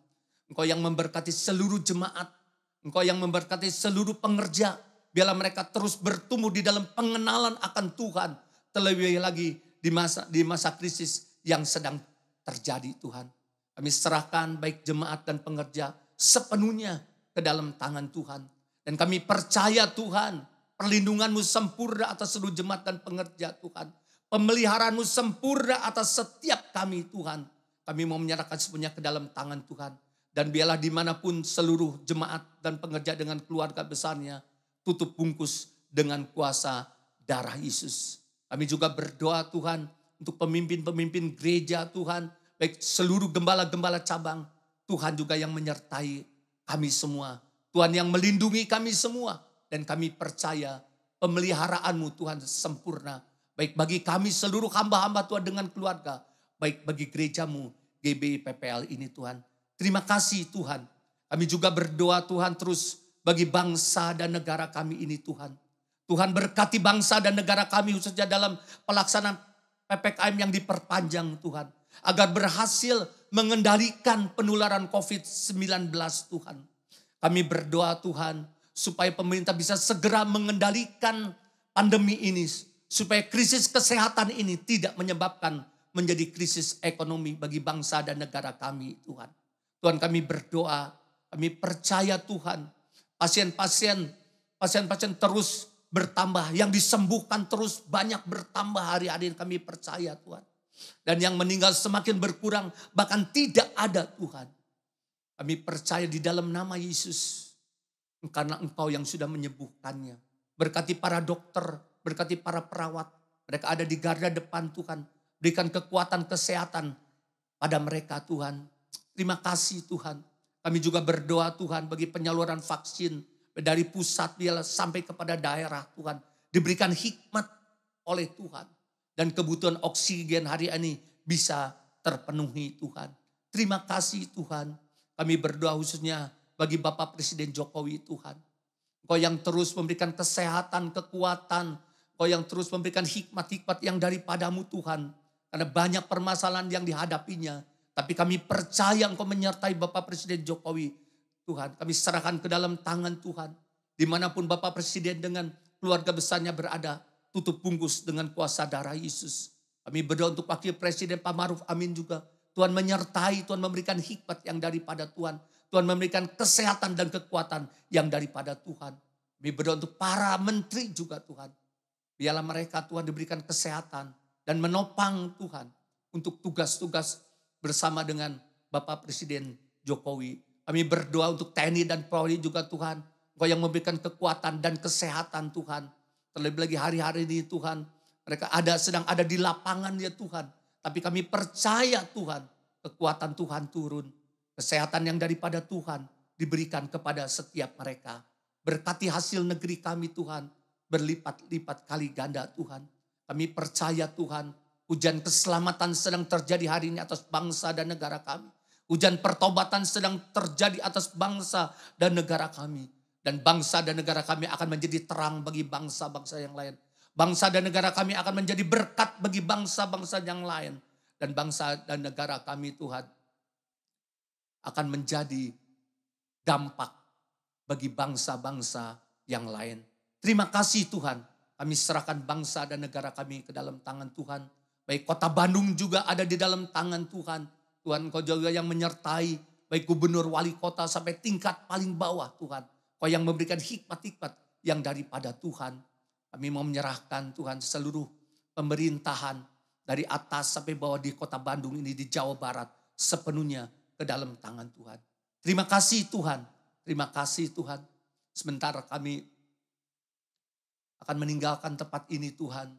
Engkau yang memberkati seluruh jemaat. Engkau yang memberkati seluruh pengerja. Biarlah mereka terus bertumbuh di dalam pengenalan akan Tuhan. Terlebih lagi di masa krisis yang sedang terjadi Tuhan. Kami serahkan baik jemaat dan pengerja sepenuhnya ke dalam tangan Tuhan. Dan kami percaya Tuhan, perlindungan-Mu sempurna atas seluruh jemaat dan pengerja Tuhan. Pemeliharaan-Mu sempurna atas setiap kami Tuhan. Kami mau menyerahkan semuanya ke dalam tangan Tuhan. Dan biarlah dimanapun seluruh jemaat dan pengerja dengan keluarga besarnya, tutup bungkus dengan kuasa darah Yesus. Kami juga berdoa Tuhan untuk pemimpin-pemimpin gereja Tuhan. Baik seluruh gembala-gembala cabang. Tuhan juga yang menyertai kami semua. Tuhan yang melindungi kami semua. Dan kami percaya pemeliharaan-Mu Tuhan sempurna. Baik bagi kami seluruh hamba-hamba Tuhan dengan keluarga. Baik bagi gereja-Mu GBI PPL ini Tuhan. Terima kasih Tuhan. Kami juga berdoa Tuhan terus bagi bangsa dan negara kami ini Tuhan. Tuhan berkati bangsa dan negara kami khususnya dalam pelaksanaan PPKM yang diperpanjang Tuhan. Agar berhasil mengendalikan penularan COVID-19 Tuhan. Kami berdoa Tuhan supaya pemerintah bisa segera mengendalikan pandemi ini. Supaya krisis kesehatan ini tidak menyebabkan menjadi krisis ekonomi bagi bangsa dan negara kami Tuhan. Tuhan kami berdoa, kami percaya Tuhan. Pasien-pasien terus bertambah, yang disembuhkan terus banyak bertambah hari-hari, kami percaya Tuhan. Dan yang meninggal semakin berkurang, bahkan tidak ada Tuhan. Kami percaya di dalam nama Yesus, karena Engkau yang sudah menyembuhkannya. Berkati para dokter, berkati para perawat, mereka ada di garda depan Tuhan. Berikan kekuatan kesehatan pada mereka Tuhan. Terima kasih Tuhan. Kami juga berdoa Tuhan bagi penyaluran vaksin dari pusat sampai kepada daerah Tuhan. Diberikan hikmat oleh Tuhan. Dan kebutuhan oksigen hari ini bisa terpenuhi Tuhan. Terima kasih Tuhan. Kami berdoa khususnya bagi Bapak Presiden Jokowi Tuhan. Engkau yang terus memberikan kesehatan, kekuatan. Engkau yang terus memberikan hikmat-hikmat yang daripadamu Tuhan. Karena banyak permasalahan yang dihadapinya. Tapi kami percaya Engkau menyertai Bapak Presiden Jokowi. Tuhan, kami serahkan ke dalam tangan Tuhan. Dimanapun Bapak Presiden dengan keluarga besarnya berada, tutup bungkus dengan kuasa darah Yesus. Kami berdoa untuk Wakil Presiden Pak Maruf Amin juga. Tuhan menyertai, Tuhan memberikan hikmat yang daripada Tuhan. Tuhan memberikan kesehatan dan kekuatan yang daripada Tuhan. Kami berdoa untuk para menteri juga Tuhan. Biarlah mereka Tuhan diberikan kesehatan dan menopang Tuhan untuk tugas-tugas bersama dengan Bapak Presiden Jokowi. Kami berdoa untuk TNI dan Polri juga Tuhan. Engkau yang memberikan kekuatan dan kesehatan Tuhan. Terlebih lagi hari-hari ini Tuhan. Mereka sedang ada di lapangan ya Tuhan. Tapi kami percaya Tuhan. Kekuatan Tuhan turun. Kesehatan yang daripada Tuhan diberikan kepada setiap mereka. Berkati hasil negeri kami Tuhan. Berlipat-lipat kali ganda Tuhan. Kami percaya Tuhan. Hujan keselamatan sedang terjadi hari ini atas bangsa dan negara kami. Hujan pertobatan sedang terjadi atas bangsa dan negara kami. Dan bangsa dan negara kami akan menjadi terang bagi bangsa-bangsa yang lain. Bangsa dan negara kami akan menjadi berkat bagi bangsa-bangsa yang lain. Dan bangsa dan negara kami Tuhan akan menjadi dampak bagi bangsa-bangsa yang lain. Terima kasih Tuhan. Kami serahkan bangsa dan negara kami ke dalam tangan Tuhan. Baik kota Bandung juga ada di dalam tangan Tuhan. Tuhan Kau juga yang menyertai baik gubernur, wali kota sampai tingkat paling bawah Tuhan. Kau yang memberikan hikmat-hikmat yang daripada Tuhan. Kami mau menyerahkan Tuhan seluruh pemerintahan dari atas sampai bawah di kota Bandung ini di Jawa Barat sepenuhnya ke dalam tangan Tuhan. Terima kasih Tuhan. Terima kasih Tuhan. Sementara kami akan meninggalkan tempat ini Tuhan.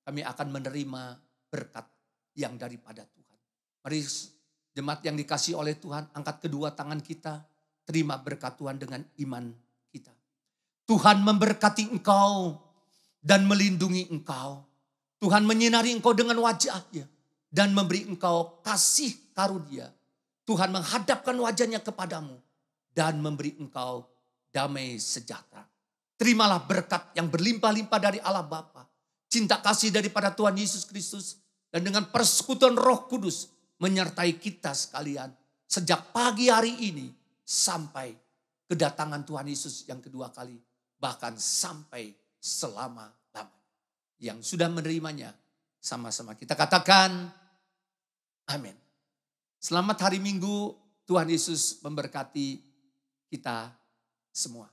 Kami akan menerima berkat yang daripada Tuhan. Mari jemaat yang dikasih oleh Tuhan, angkat kedua tangan kita, terima berkat Tuhan dengan iman kita. Tuhan memberkati engkau dan melindungi engkau. Tuhan menyinari engkau dengan wajahnya dan memberi engkau kasih karunia. Tuhan menghadapkan wajahnya kepadamu dan memberi engkau damai sejahtera. Terimalah berkat yang berlimpah-limpah dari Allah Bapa, cinta kasih daripada Tuhan Yesus Kristus, dan dengan persekutuan Roh Kudus menyertai kita sekalian sejak pagi hari ini sampai kedatangan Tuhan Yesus yang kedua kali, bahkan sampai selama-lamanya. Yang sudah menerimanya sama-sama kita katakan amin. Selamat hari Minggu, Tuhan Yesus memberkati kita semua.